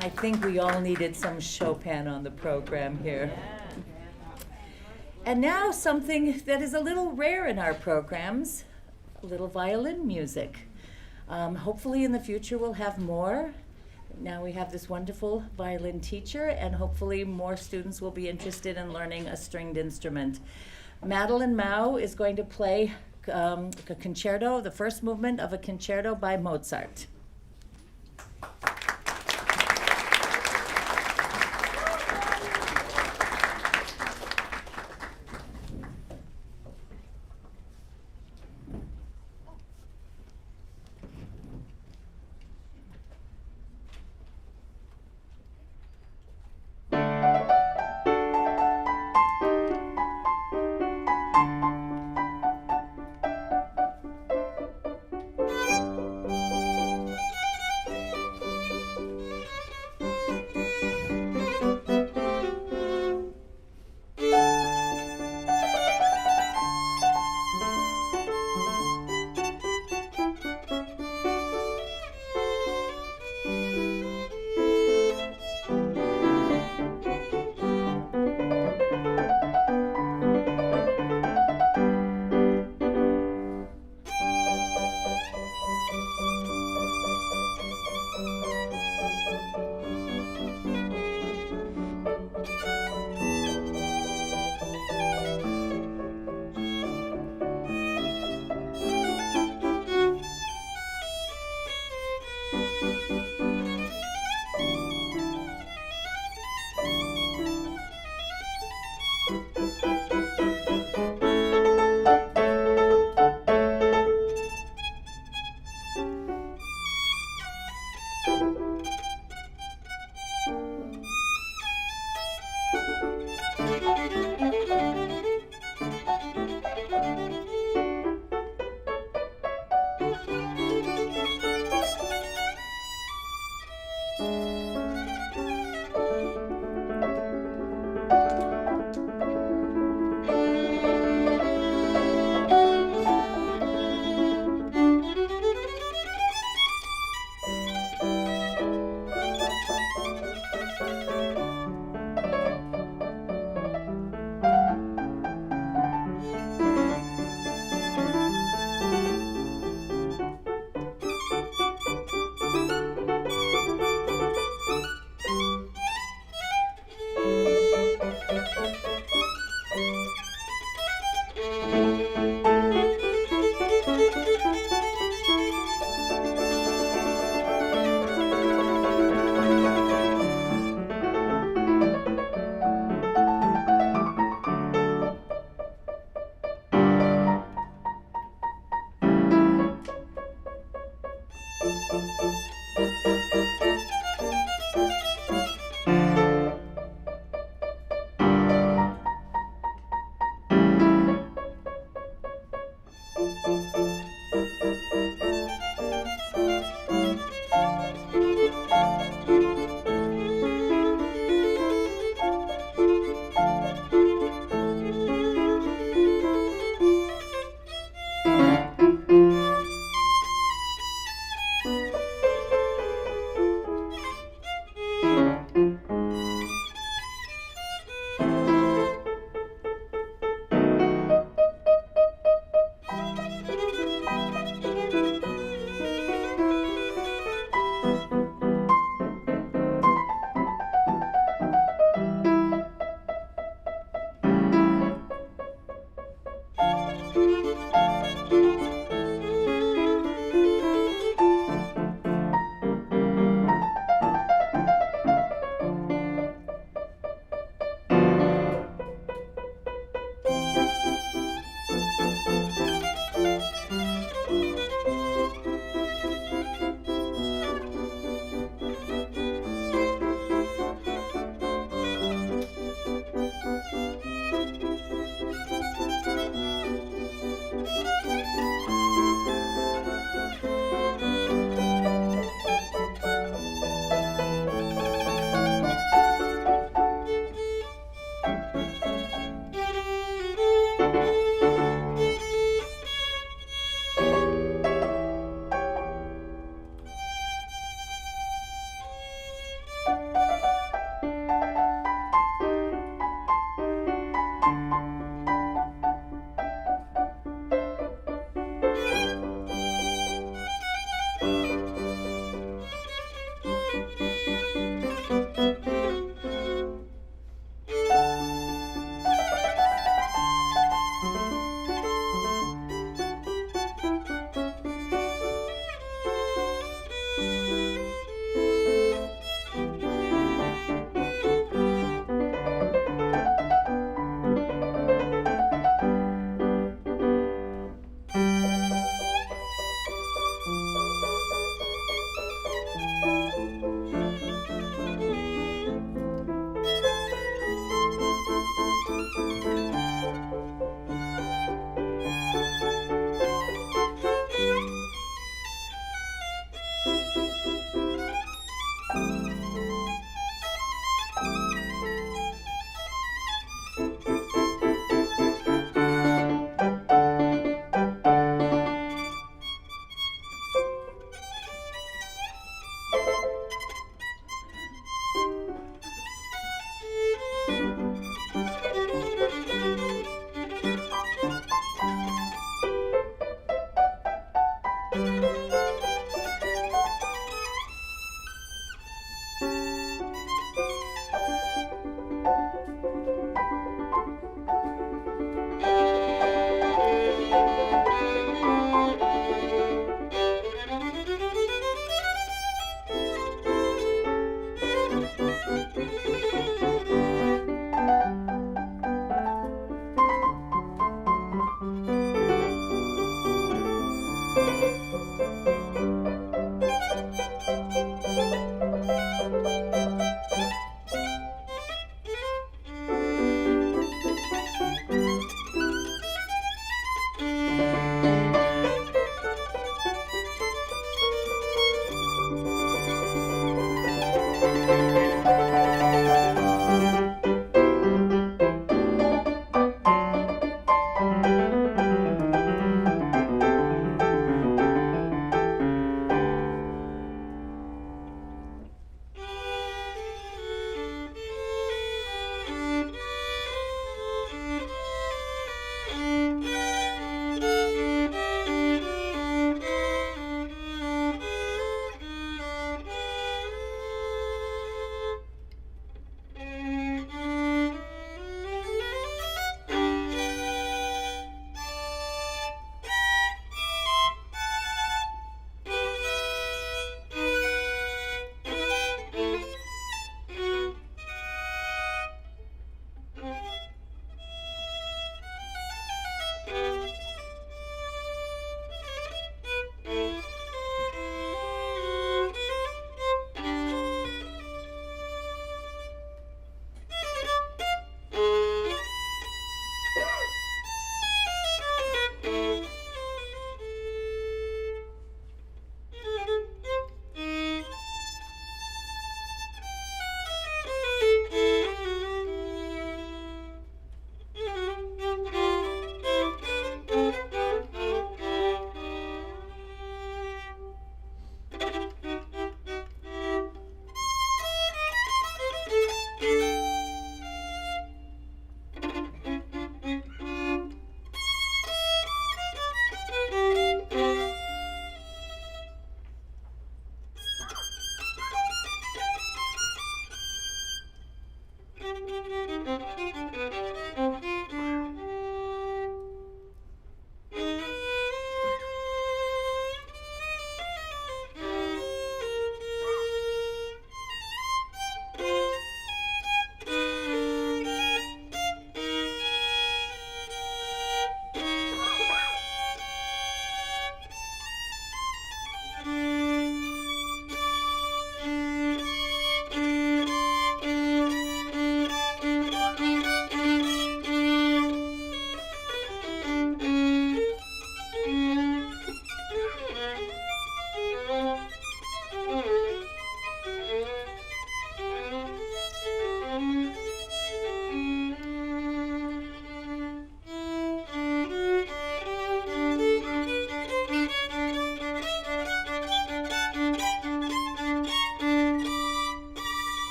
I think we all needed some Chopin on the program here. And now something that is a little rare in our programs, a little violin music. Hopefully in the future we'll have more. Now we have this wonderful violin teacher, and hopefully more students will be interested in learning a stringed instrument. Madeline Mao is going to play a concerto, the first movement of a concerto by Mozart.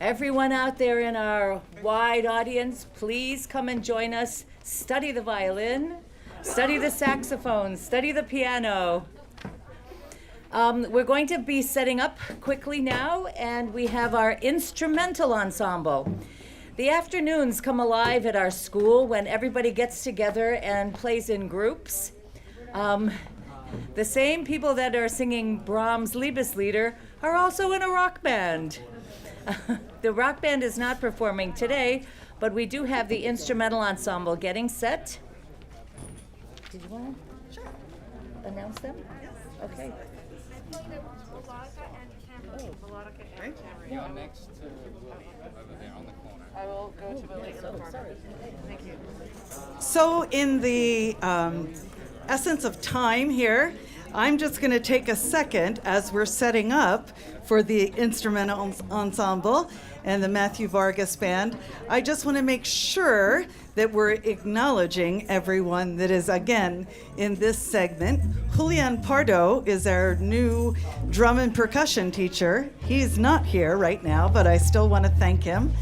Everyone out there in our wide audience, please come and join us. Study the violin, study the saxophone, study the piano. We're going to be setting up quickly now, and we have our instrumental ensemble. The afternoons come alive at our school when everybody gets together and plays in groups. The same people that are singing Brahms' Liebeslieder are also in a rock band. The rock band is not performing today, but we do have the instrumental ensemble getting set. Did you want to announce them? Yes. Okay. You're next to Willie, over there on the corner. I will go to Willie in the corner. Thank you. So in the essence of time here, I'm just going to take a second as we're setting up for the instrumental ensemble and the Matthew Vargas Band. I just want to make sure that we're acknowledging everyone that is, again, in this segment. Julian Pardo is our new drum and percussion teacher. He's not here right now, but I still want to thank him.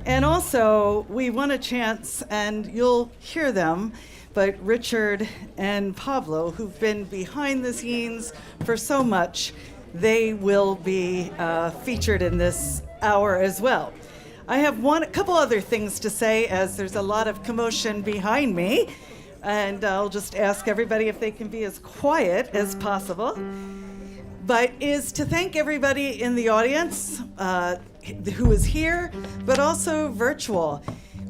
And also, we want a chance, and you'll hear them, but Richard and Pablo, who've been behind the scenes for so much, they will be featured in this hour as well. I have a couple other things to say, as there's a lot of commotion behind me, and I'll just ask everybody if they can be as quiet as possible. But is to thank everybody in the audience who is here, but also virtual.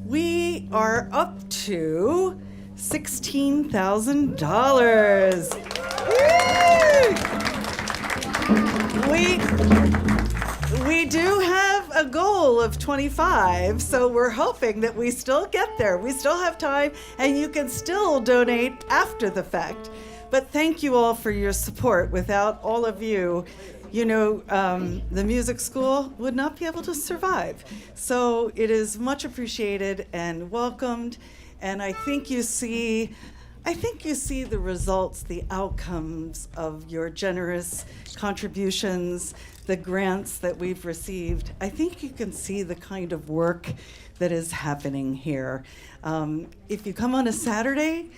We are up to $16,000. We do have a goal of 25, so we're hoping that we still get there. We still have time, and you can still donate after the fact. But thank you all for your support. Without all of you, the music school would not be able to survive. So it is much appreciated and welcomed. And I think you see the results, the outcomes of your generous contributions, the grants that we've received. I think you can see the kind of work that is happening here. If you come on a Saturday,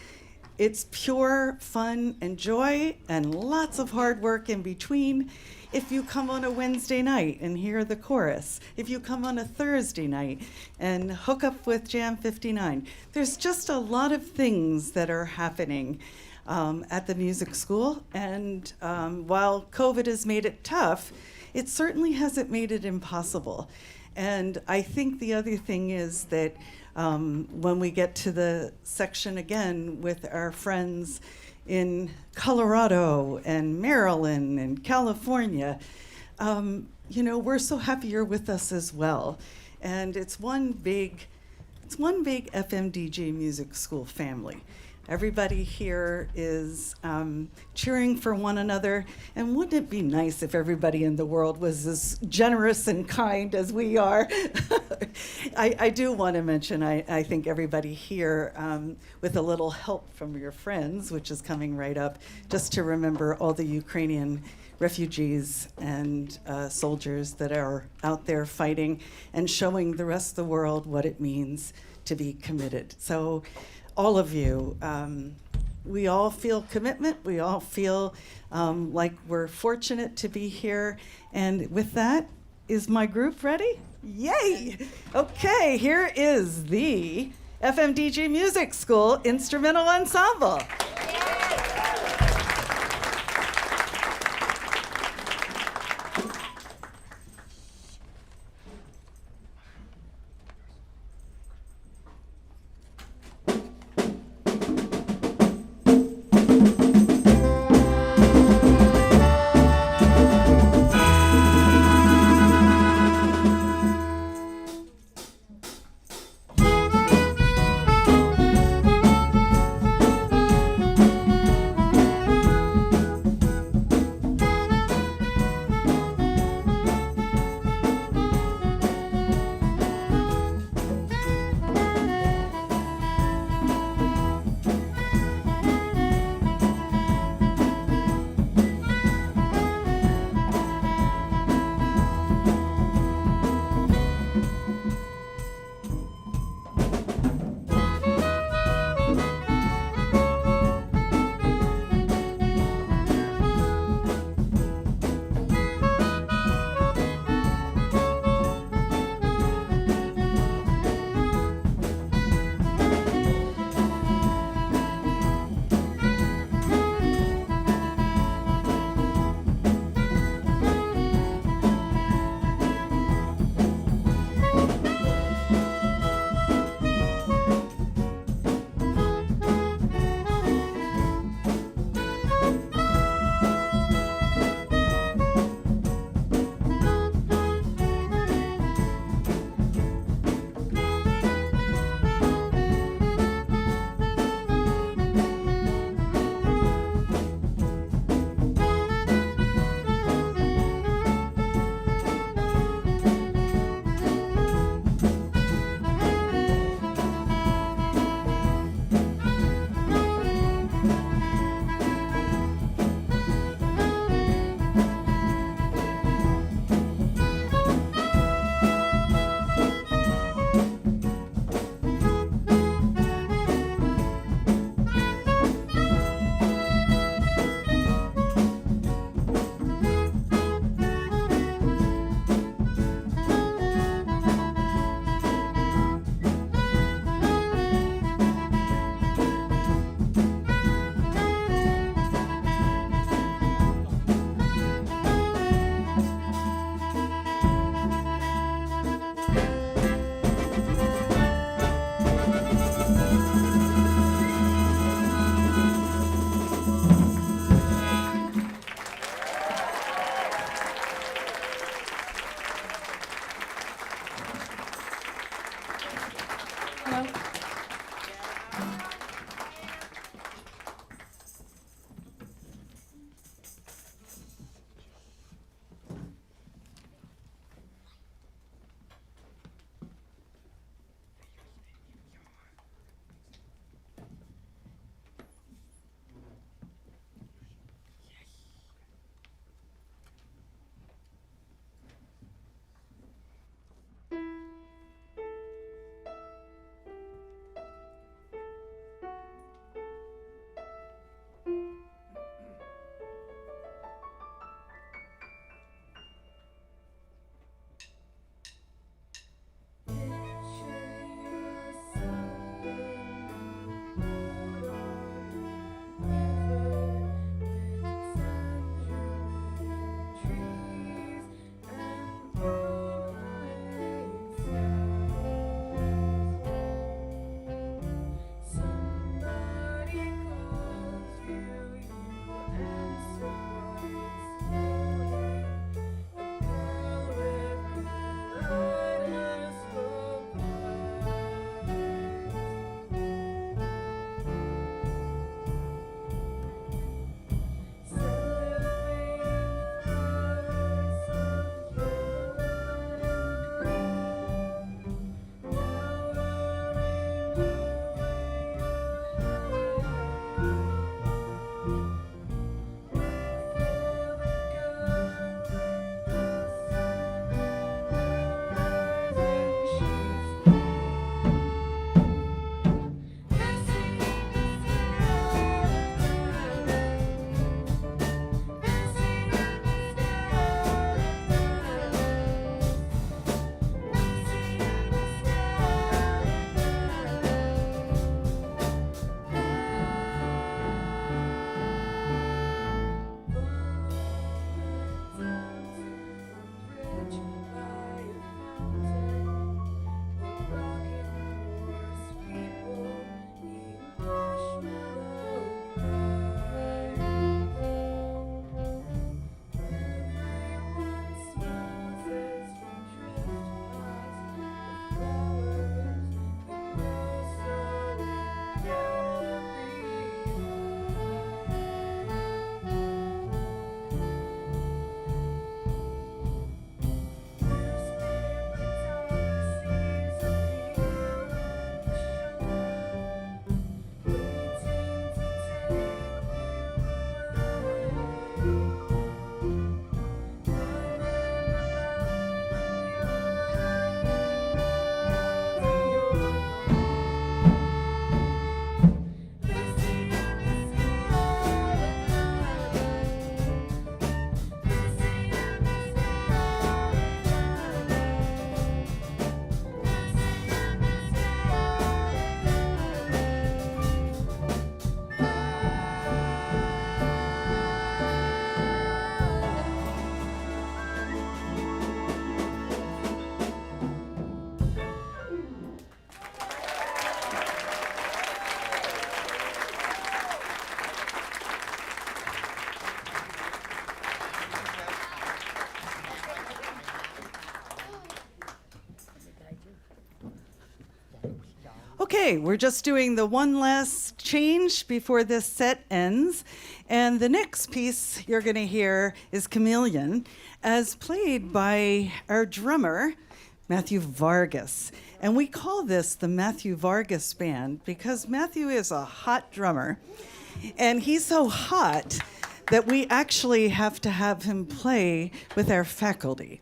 it's pure fun and joy and lots of hard work in between. If you come on a Wednesday night and hear the chorus, if you come on a Thursday night and hook up with Jam 59, there's just a lot of things that are happening at the music school. And while COVID has made it tough, it certainly hasn't made it impossible. And I think the other thing is that when we get to the section again with our friends in Colorado and Maryland and California, we're so happy you're with us as well. And it's one big FMDG music school family. Everybody here is cheering for one another, and wouldn't it be nice if everybody in the world was as generous and kind as we are? I do want to mention, I think everybody here, with a little help from your friends, which is coming right up, just to remember all the Ukrainian refugees and soldiers that are out there fighting and showing the rest of the world what it means to be committed. So all of you, we all feel commitment. We all feel like we're fortunate to be here. And with that, is my group ready? Yay! Okay, here is the FMDG Music School Instrumental Ensemble. Hello. Okay, we're just doing the one last change before this set ends. And the next piece you're going to hear is Chameleon, as played by our drummer, Matthew Vargas. And we call this the Matthew Vargas Band because Matthew is a hot drummer. And he's so hot that we actually have to have him play with our faculty.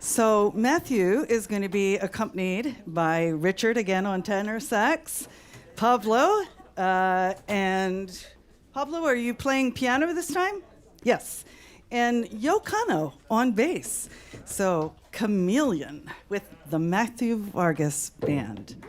So Matthew is going to be accompanied by Richard again on tenor sax, Pablo, and Pablo, are you playing piano this time? Yes. And Yokano on bass. So Chameleon with the Matthew Vargas Band.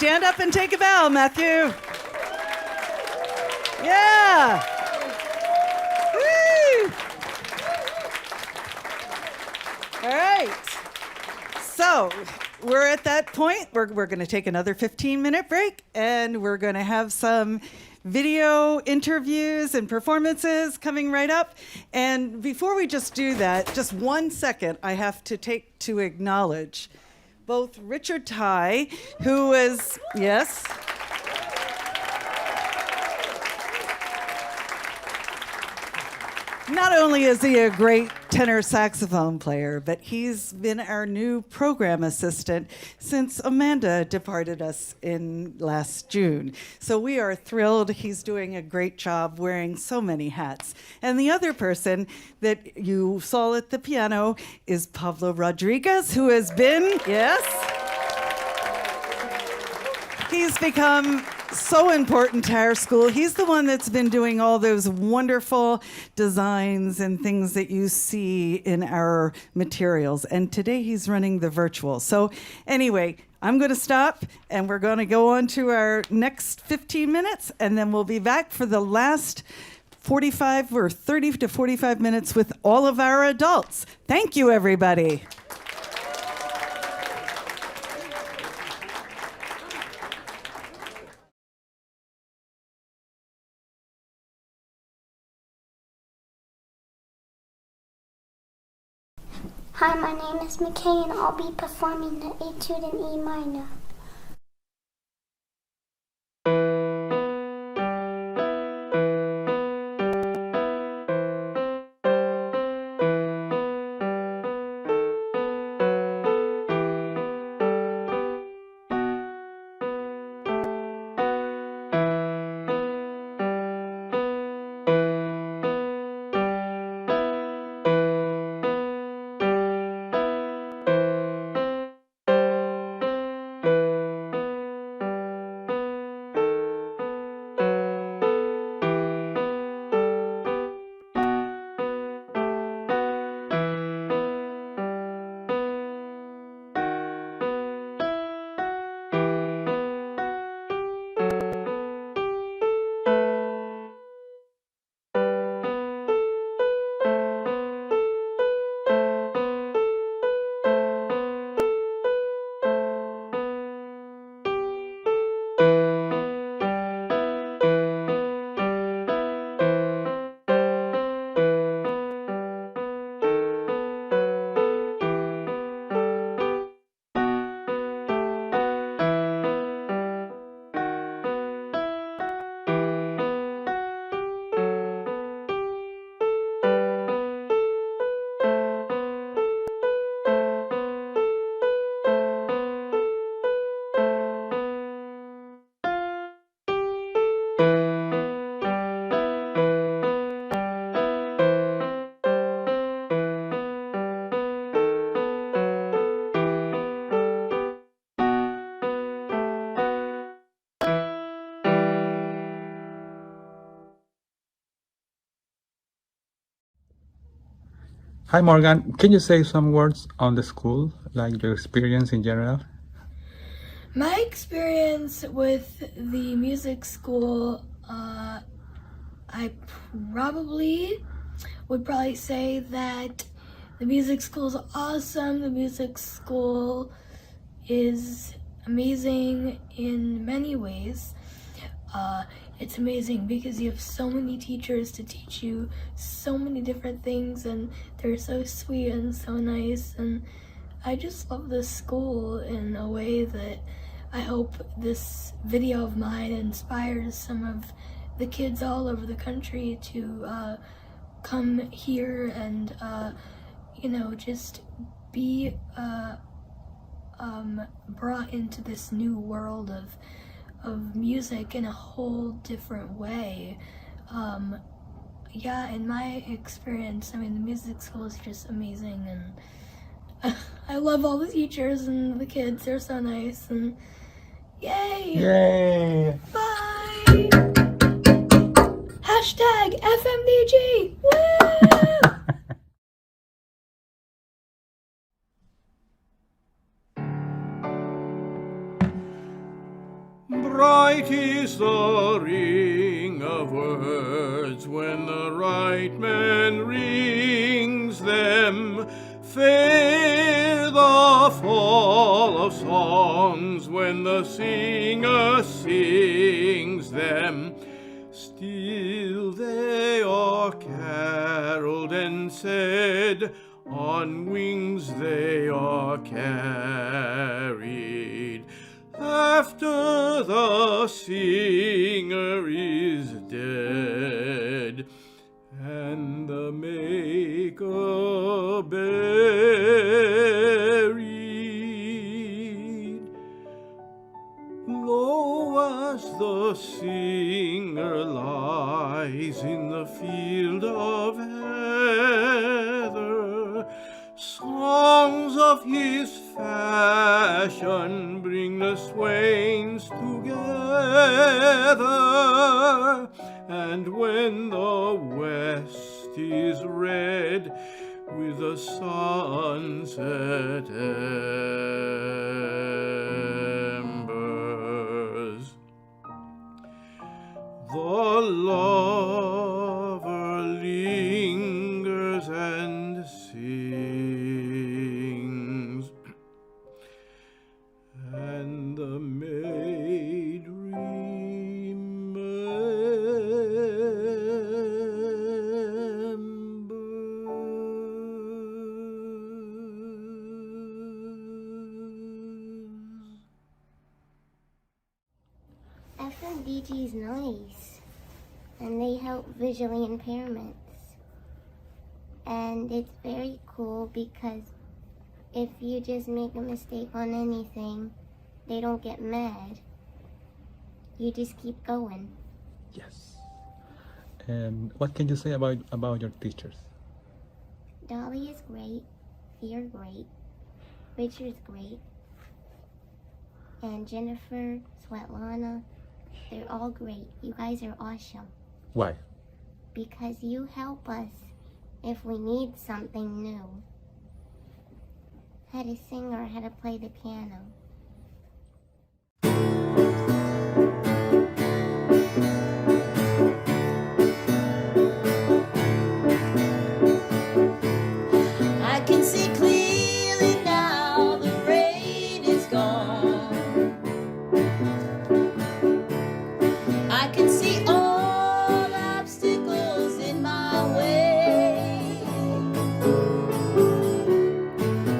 stand up and take a bow, Matthew. Yeah. Woo. All right. So we're at that point. We're going to take another 15-minute break, and we're going to have some video interviews and performances coming right up. And before we just do that, just 1 second, I have to take to acknowledge both Richard Ty, who is, yes, not only is he a great tenor saxophone player, but he's been our new program assistant since Amanda departed us in last June. So we are thrilled. He's doing a great job wearing so many hats. And the other person that you saw at the piano is Pablo Rodriguez, who has been, yes, he's become so important to our school. He's the one that's been doing all those wonderful designs and things that you see in our materials. And today he's running the virtual. So anyway, I'm going to stop and we're going to go on to our next 15 minutes, and then we'll be back for the last 45 or 30 to 45 minutes with all of our adults. Thank you, everybody. Hi, my name is McKay, and I'll be performing the Etude in E minor. Hi, Morgan. Can you say some words on the school, like your experience in general? My experience with the music school, I would probably say that the music school is awesome. The music school is amazing in many ways. It's amazing because you have so many teachers to teach you so many different things, and they're so sweet and so nice, and I just love this school in a way that I hope this video of mine inspires some of the kids all over the country to come here and just be brought into this new world of music in a whole different way. In my experience, I mean, the music school is just amazing, and I love all the teachers and the kids. They're so nice, and yay! Yay! Bye! Hashtag FMDG! Woo! is the ring of words when the right man rings them. Fair the fall of songs when the singer sings them. Still they are caroled and said, on wings they are carried. After the singer is dead, and the maker buried. Lo, as the singer lies in the field of heather, songs of his fashion bring the swains together. And when the west is red with the sunset embers, the lover lingers and sings, and the maid FMDG is nice, and they help visually impairments. And it's very cool because if you just make a mistake on anything, they don't get mad. You just keep going. Yes. And what can you say about your teachers? Dolly is great, you're great, Richard's great, and Jennifer, Svetlana, they're all great. You guys are awesome. Why? Because you help us if we need something new. How to sing or how to play the piano. I can see clearly now, the rain is gone. I can see all obstacles in my way.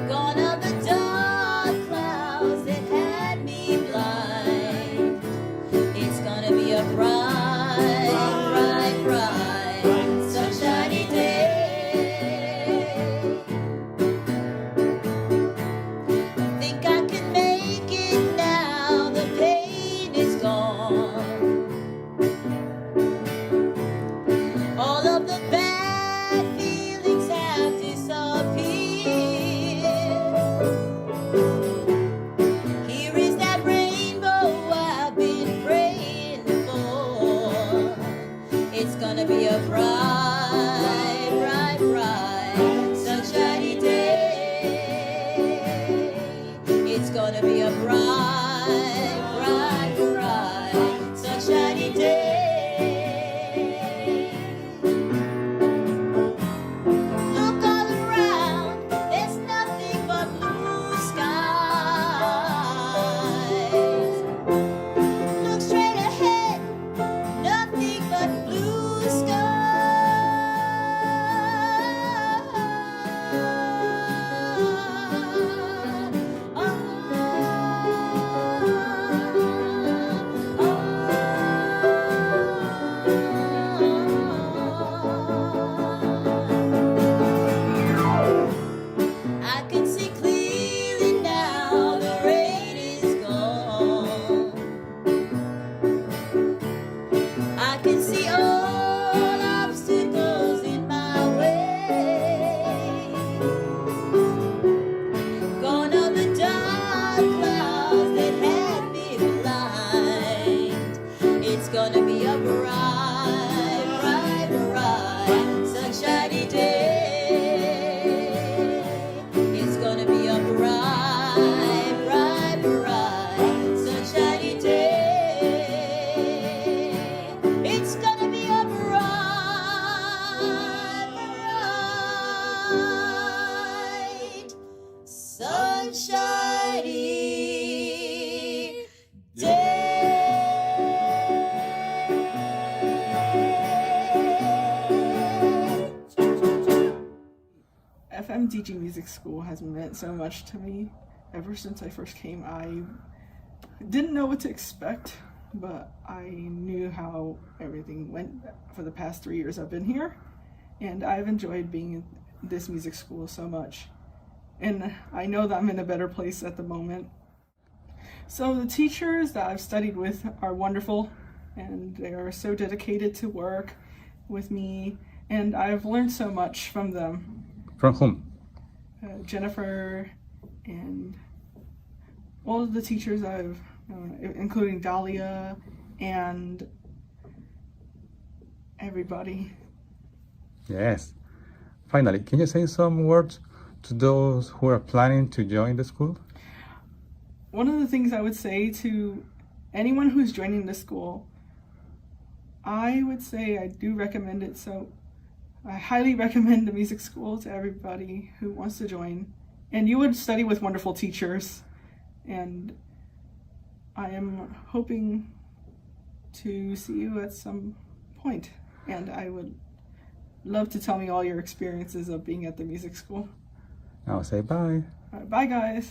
Gone are the dark clouds that had me blind. It's gonna be a bright, bright, bright, sunshiny day. Think I can make it now, the pain is gone. All of the bad feelings have disappeared. Here is that rainbow I've been praying for. It's gonna be a bright, bright, bright, sunshiny day. It's gonna be a bright, bright, bright, sunshiny day. Look all around, there's nothing but blue skies. Look straight ahead, nothing but blue skies. FMDG Music School has meant so much to me. Ever since I first came, I didn't know what to expect, but I knew how everything went for the past 3 years I've been here, and I've enjoyed being in this music school so much. And I know that I'm in a better place at the moment. So the teachers that I've studied with are wonderful, and they are so dedicated to work with me, and I've learned so much from them. From whom? Jennifer and all of the teachers including Dahlia and everybody. Yes. Finally, can you say some words to those who are planning to join the school? One of the things I would say to anyone who's joining the school, I would say I do recommend it. So I highly recommend the music school to everybody who wants to join. And you would study with wonderful teachers. And I am hoping to see you at some point. And I would love to tell me all your experiences of being at the music school. I'll say bye. All right, bye, guys.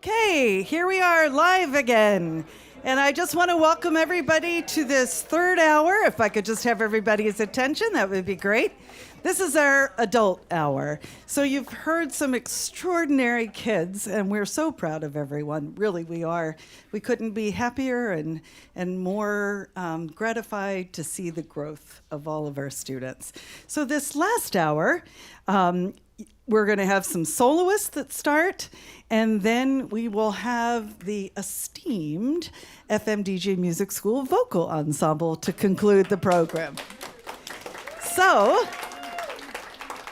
Okay, here we are live again. And I just want to welcome everybody to this third hour. If I could just have everybody's attention, that would be great. This is our adult hour. So you've heard some extraordinary kids, and we're so proud of everyone. Really, we are. We couldn't be happier and more gratified to see the growth of all of our students. So this last hour, we're going to have some soloists that start, and then we will have the esteemed FMDG Music School Vocal Ensemble to conclude the program. So,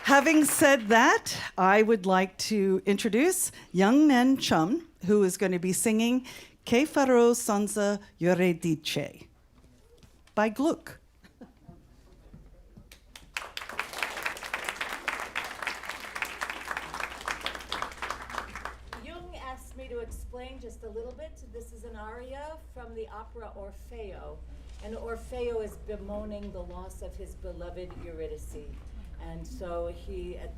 having said that, I would like to introduce Young Nen Chum, who is going to be singing Ke Faro Sansa Yoredice by Gluck. To explain just a little bit, this is an aria from the opera Orfeo, and Orfeo is bemoaning the loss of his beloved Eurydice, and so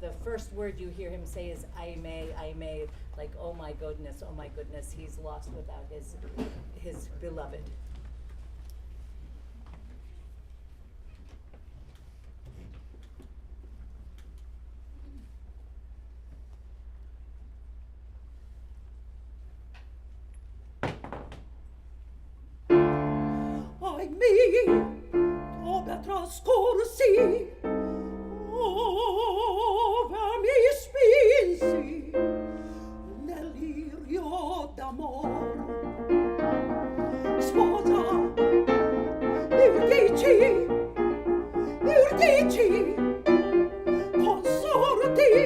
the first word you hear him say is I may, like oh my goodness, he's lost without his beloved. Dove trascorsi, ove mi spinsi nell'irio d'amor. Sposa, Eurydice, consorti.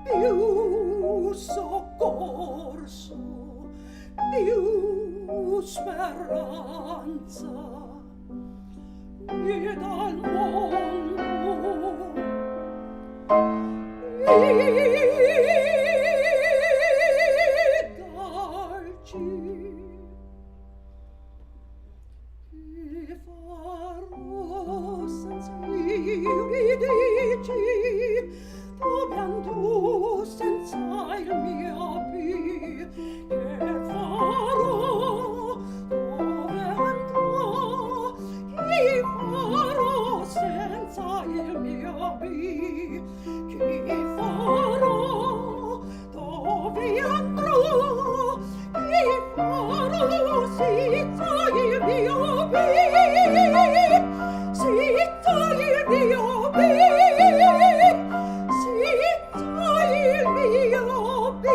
più soccorso, più speranza e dal mondo e dal cielo. Che farò senza Euridice, dove andrò senza il mio Pi? Che farò, dove andrò? Che farò senza il mio Pi? Che farò, dove andrò? Che farò senza il mio Pi? Senza il mio Pi? Senza il mio Pi?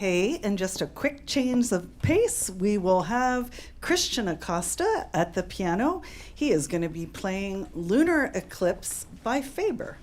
Okay, and just a quick change of pace, we will have Christian Acosta at the piano. He is going to be playing Lunar Eclipse by Faber.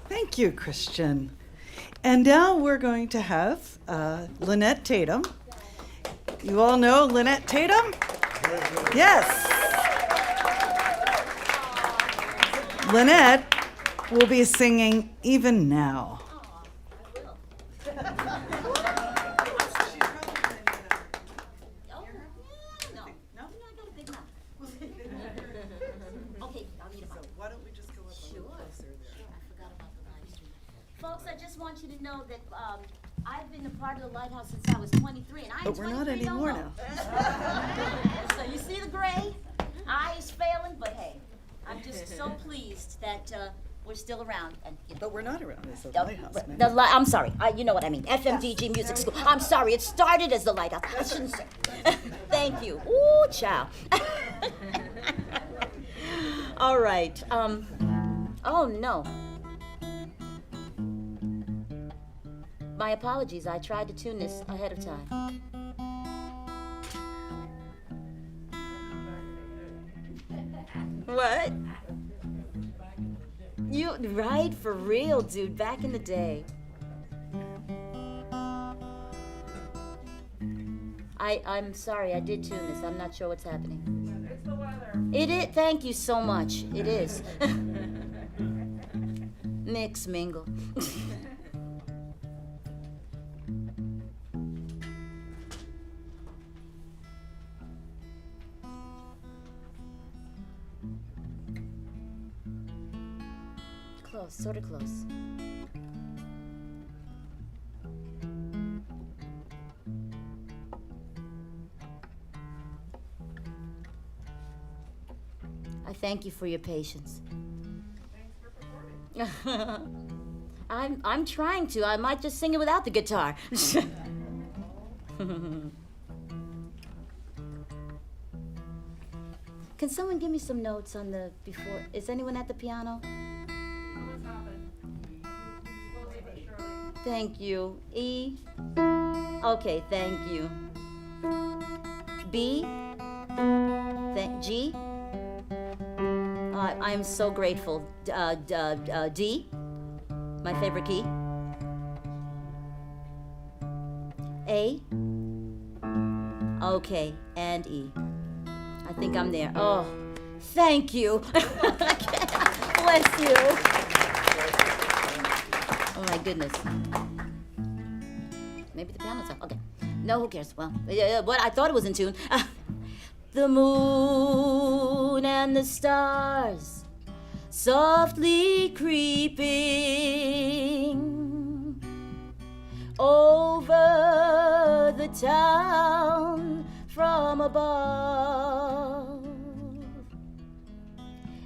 Thank you, Christian. And now we're going to have Lynette Tatum. You all know Lynette Tatum? Yes. Lynette will be singing Even Now. Folks, I just want you to know that I've been a part of the Lighthouse since I was 23, and I'm But we're 23 not anymore now. So you see the gray? Eye is failing, but hey, I'm just so pleased that we're still around. And, you know. But we're not around as the Lighthouse. I'm sorry. You know what I mean. FMDG Music School. I'm sorry. It started as the Lighthouse. I shouldn't say. Thank you. Ooh, child. All right. Oh, no. My apologies. I tried to tune this ahead of time. What? You right, for real, dude, back in the day. I'm sorry, I did tune this. I'm not sure what's happening. It's the weather. It is, thank you so much. It is. Mix, mingle. Close, sort of close. I thank you for your patience. Thanks for performing. I'm trying to. I might just sing it without the guitar. Can someone give me some notes on the before? Is anyone at the piano? Thank you. E. Okay, thank you. B. G. I'm so grateful. D. My favorite key. A. Okay, and E. I think I'm there. Oh, thank you. Bless you. Oh my goodness. Maybe the piano's off. Okay. No, who cares? Well, what I thought it was in tune. The moon and the stars softly creeping over the town from above,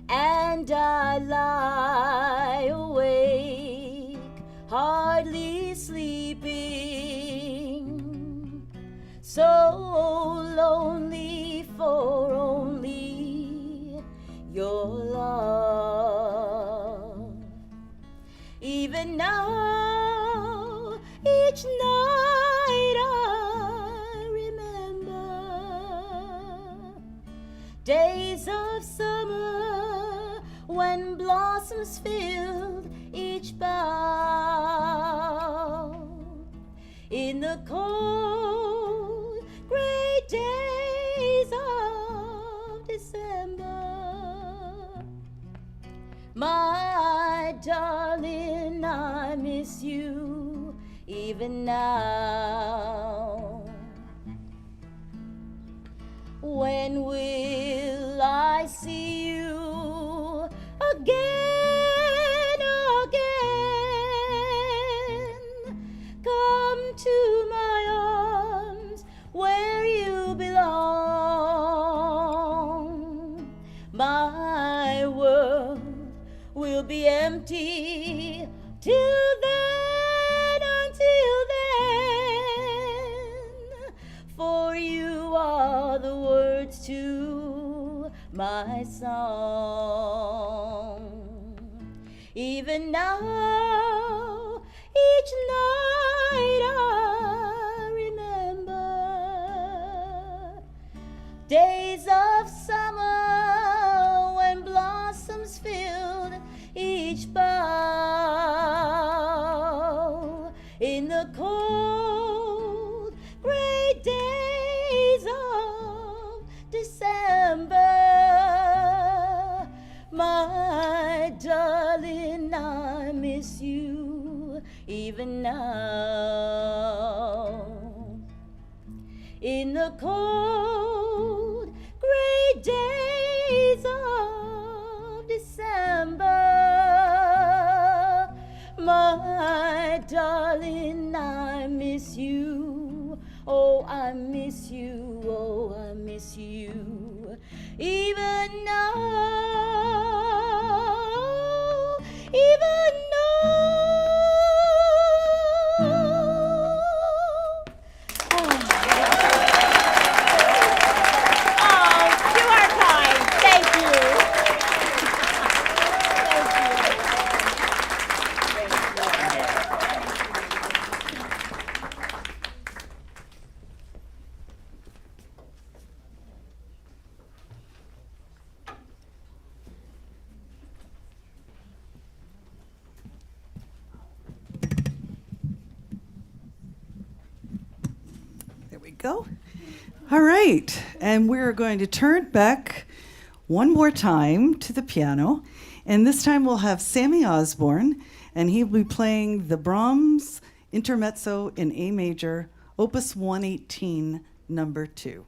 and I lie awake, hardly sleeping, so lonely for only your love. Even now, each night I remember days of summer when blossoms filled each bough. In the cold, gray days of December, my darling, I miss you even now. When will I see you again, again? Come to my arms where you belong. My world will be empty till then, until then, for you are the words to my song. Even now, each night I remember days of summer when blossoms filled each bough. cold, gray days of December, my darling, I miss you even now. In the cold, gray days of December, my darling, I miss you. Oh, I miss you. Oh, I miss you. Even now, even There we go. All right, and we're going to turn back one more time to the piano, and this time we'll have Sammy Osborne, and he'll be playing the Brahms Intermezzo in A major, Opus 118, number 2.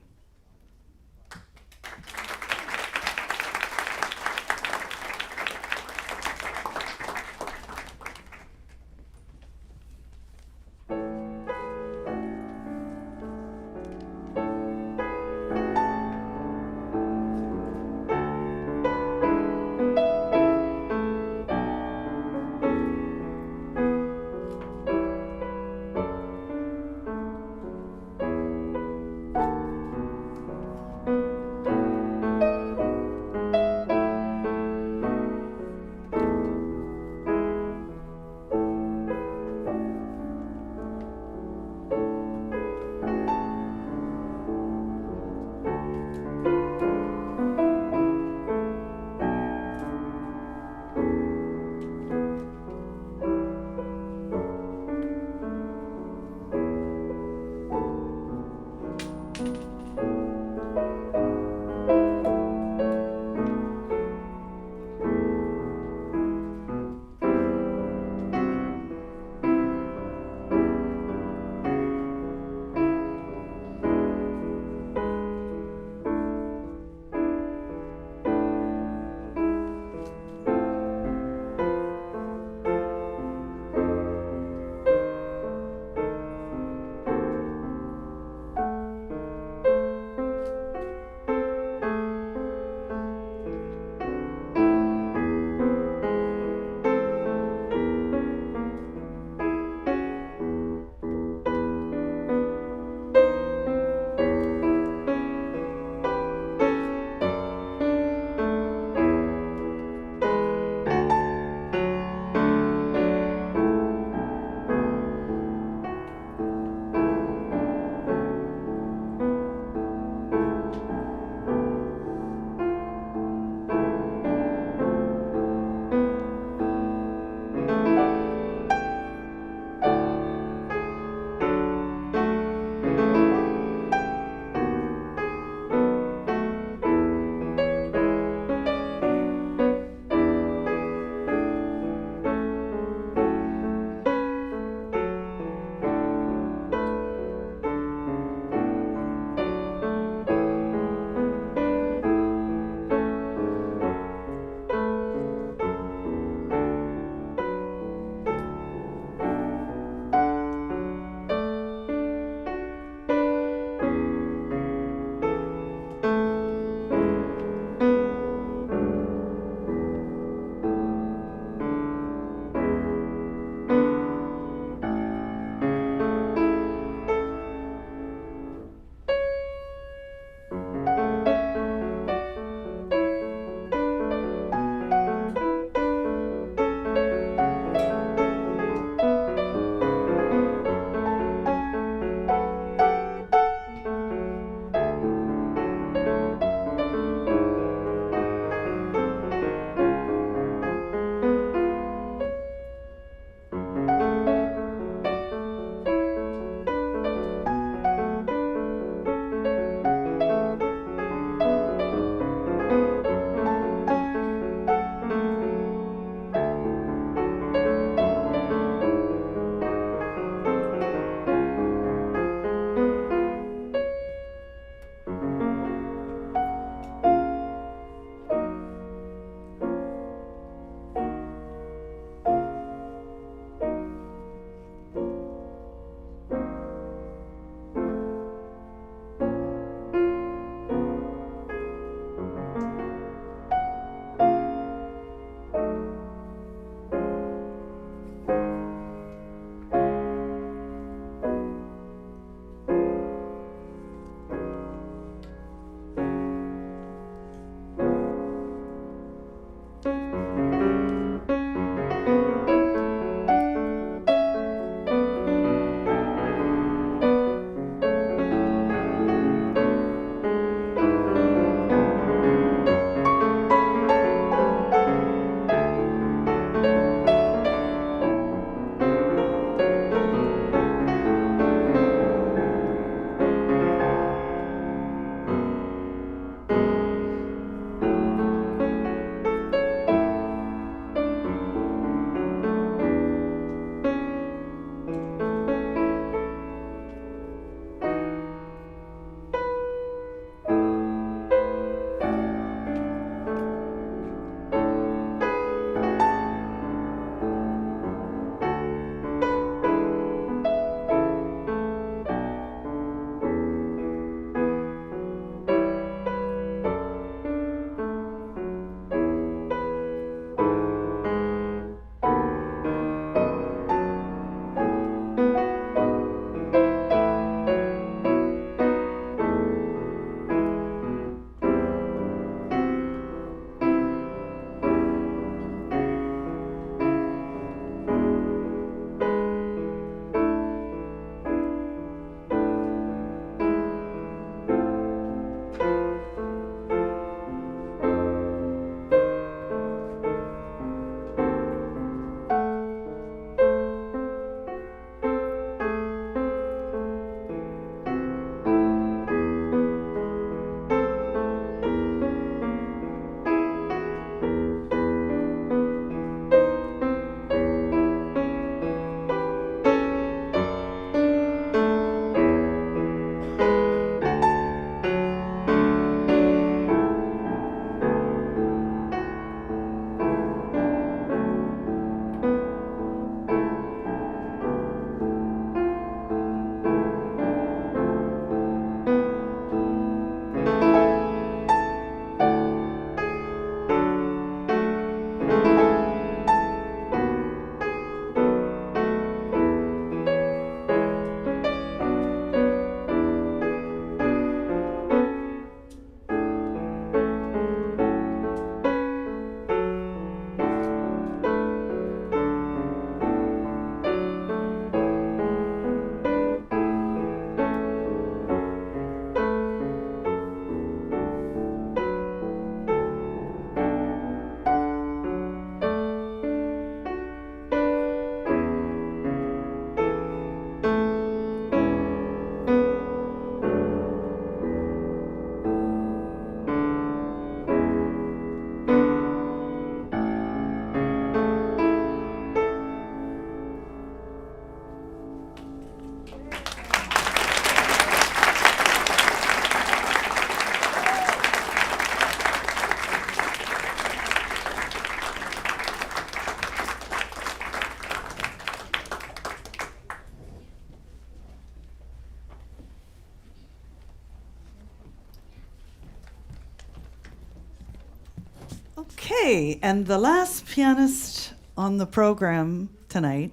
Okay, and the last pianist on the program tonight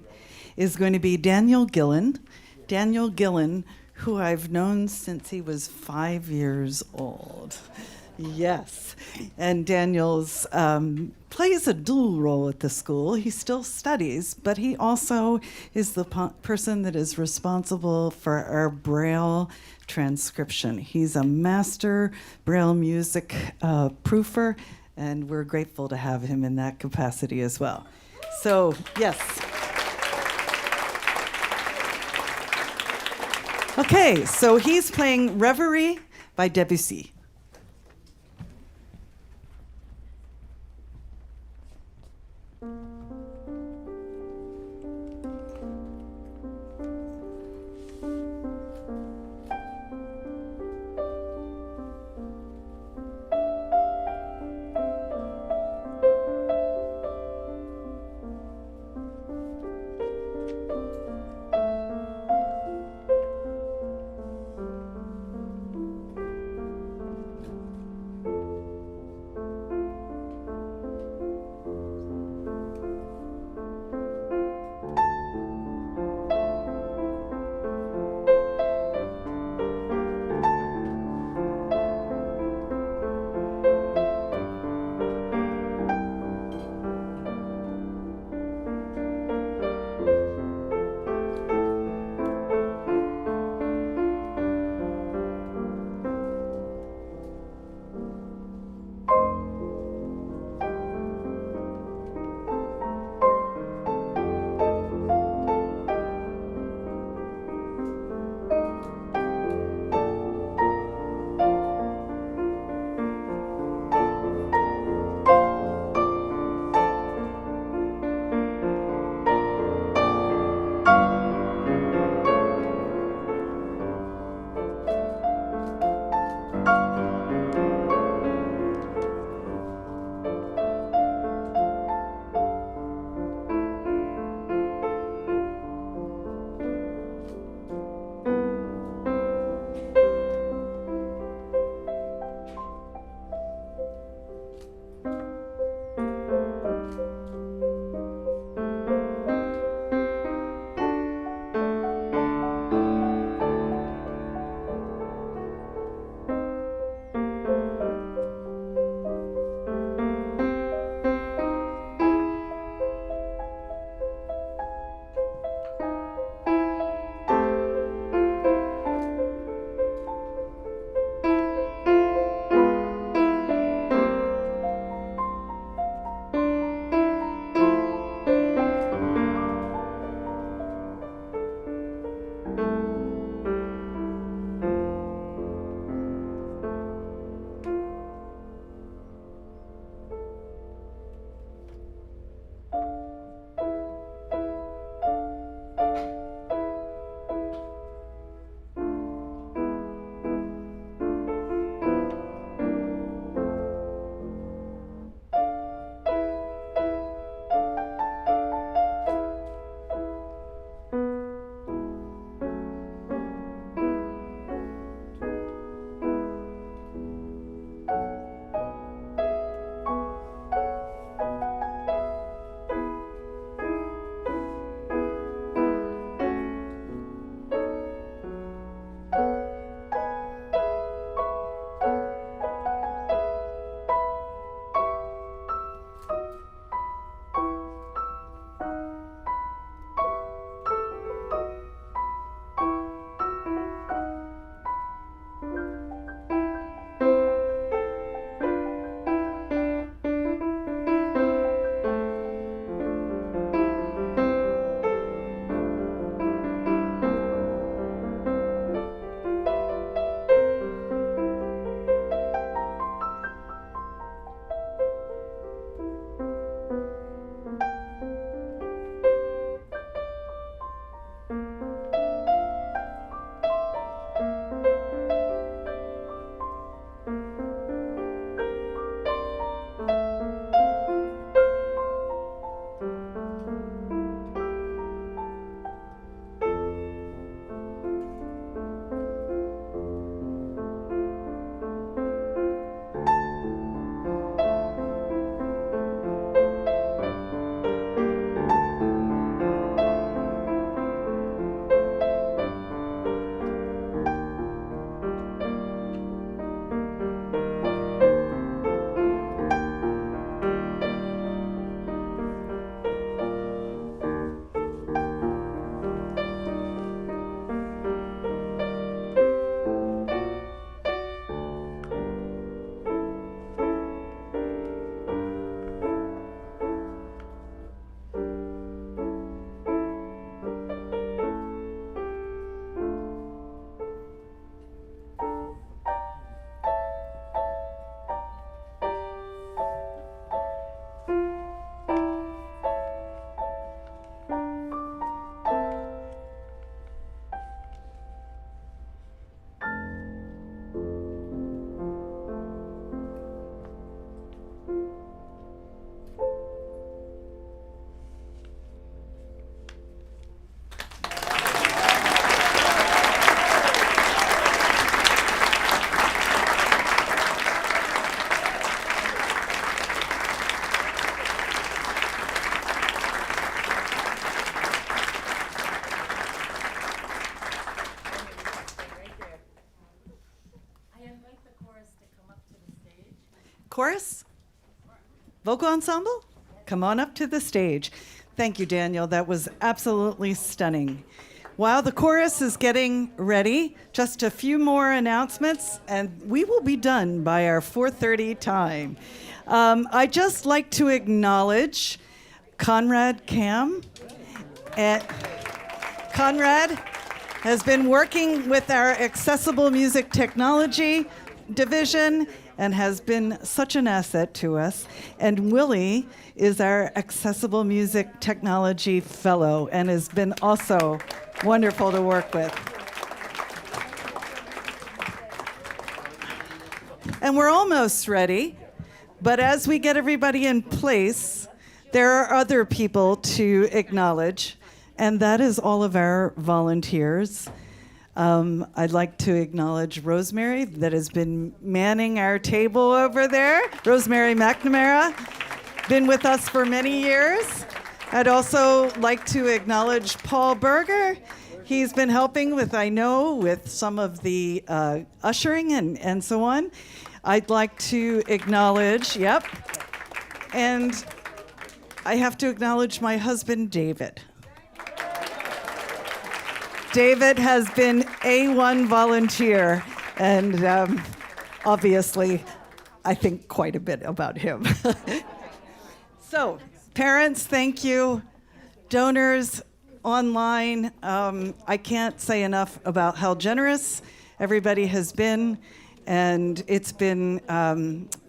is going to be Daniel Gillen. Daniel Gillen, who I've known since he was 5 years old. Yes, and Daniel's plays a dual role at the school. He still studies, but he also is the person that is responsible for our Braille transcription. He's a master Braille music proofer, and we're grateful to have him in that capacity as well. So, yes. Okay, so he's playing Reverie by Debussy. Chorus? Vocal ensemble? Come on up to the stage. Thank you, Daniel. That was absolutely stunning. While the chorus is getting ready, just a few more announcements, and we will be done by our 4:30 time. I'd just like to acknowledge Conrad Cam. Conrad has been working with our accessible music technology division and has been such an asset to us. And Willie is our accessible music technology fellow and has been also wonderful to work with. And we're almost ready, but as we get everybody in place, there are other people to acknowledge, and that is all of our volunteers. I'd like to acknowledge Rosemary that has been manning our table over there. Rosemary McNamara, been with us for many years. I'd also like to acknowledge Paul Berger. He's been helping with some of the ushering and so on. I'd like to acknowledge, and I have to acknowledge my husband, David. David has been A1 volunteer, and obviously, I think quite a bit about him. So, parents, thank you. Donors online, I can't say enough about how generous everybody has been, and it's been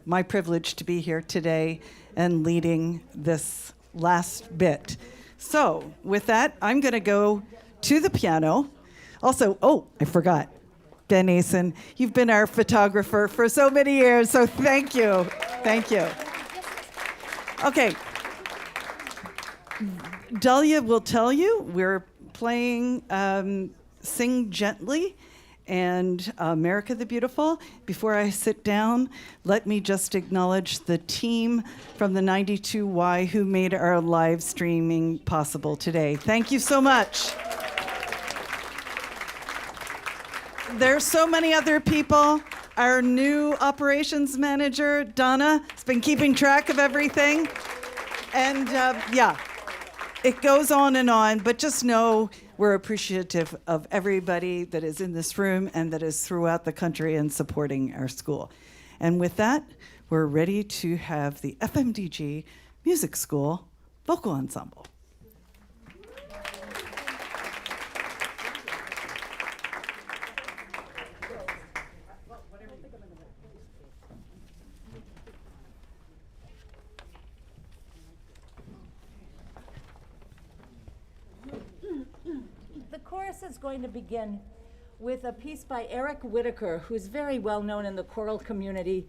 my privilege to be here today and leading this last bit. So, with that, I'm going to go to the piano. Also, I forgot, Ben Asen, you've been our photographer for so many years, so thank you. Thank you. Okay. Dahlia will tell you we're playing Sing Gently and America the Beautiful. Before I sit down, let me just acknowledge the team from the 92Y who made our live streaming possible today. Thank you so much. There's so many other people. Our new operations manager, Donna, has been keeping track of everything. And it goes on, but just know we're appreciative of everybody that is in this room and that is throughout the country and supporting our school. And with that, we're ready to have the FMDG Music School Vocal Ensemble. The chorus is going to begin with a piece by Eric Whitaker, who's very well known in the choral community.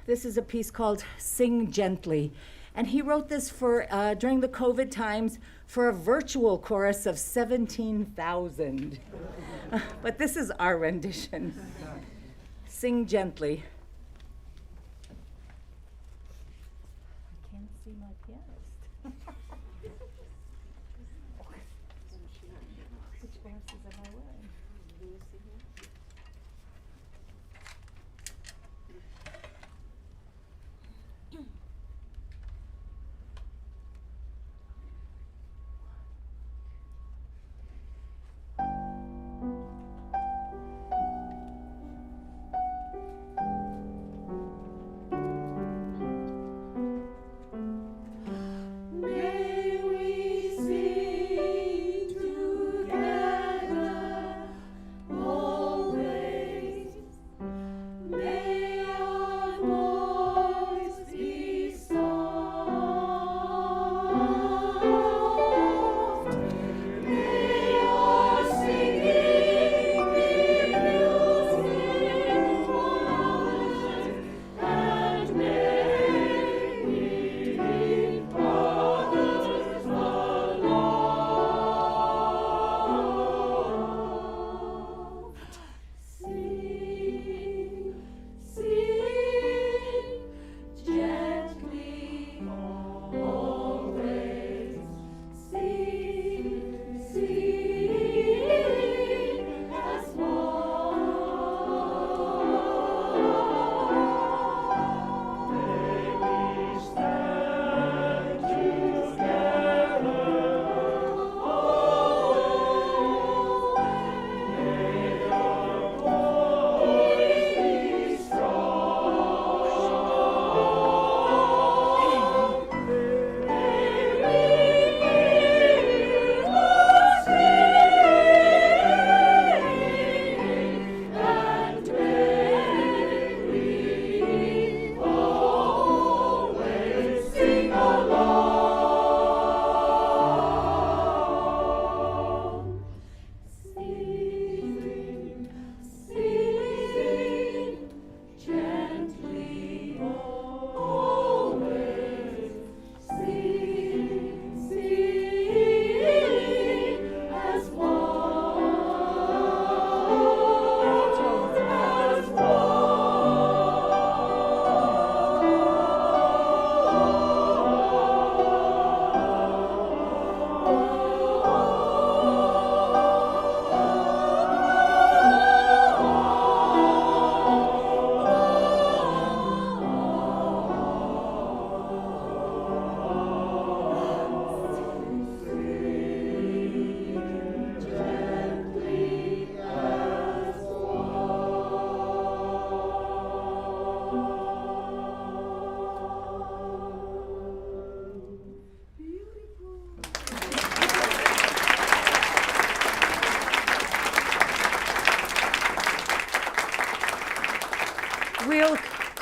This is a piece called Sing Gently. And he wrote this for during the COVID times for a virtual chorus of 17,000. But this is our rendition. Sing Gently. I can't see my pianist. Which glasses am I wearing? Do you see here?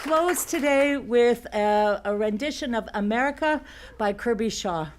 close today with a rendition of America by Kirby Shaw.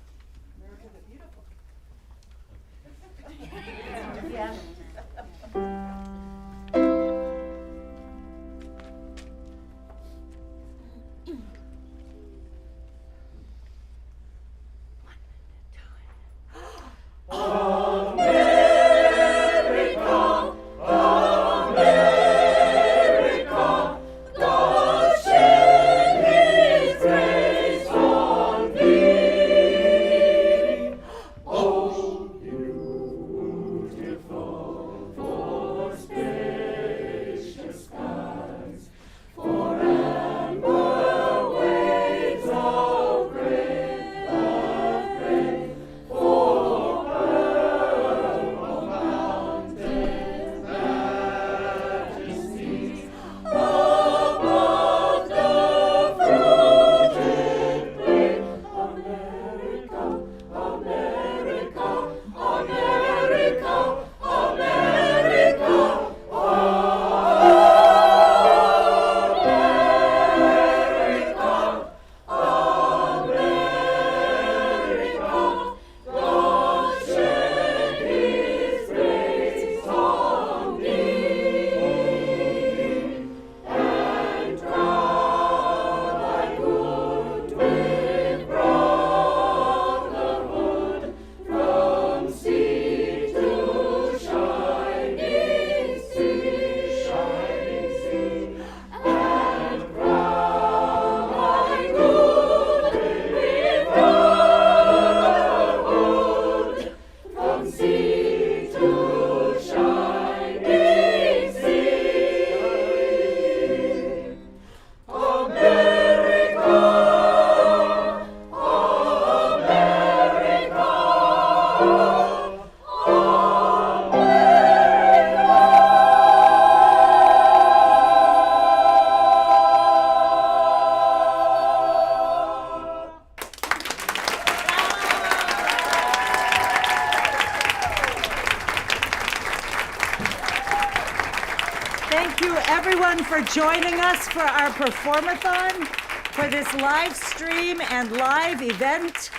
Thank you everyone for joining us for our Performathon, for this live stream and live event.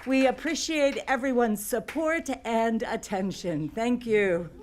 We appreciate everyone's support and attention. Thank you.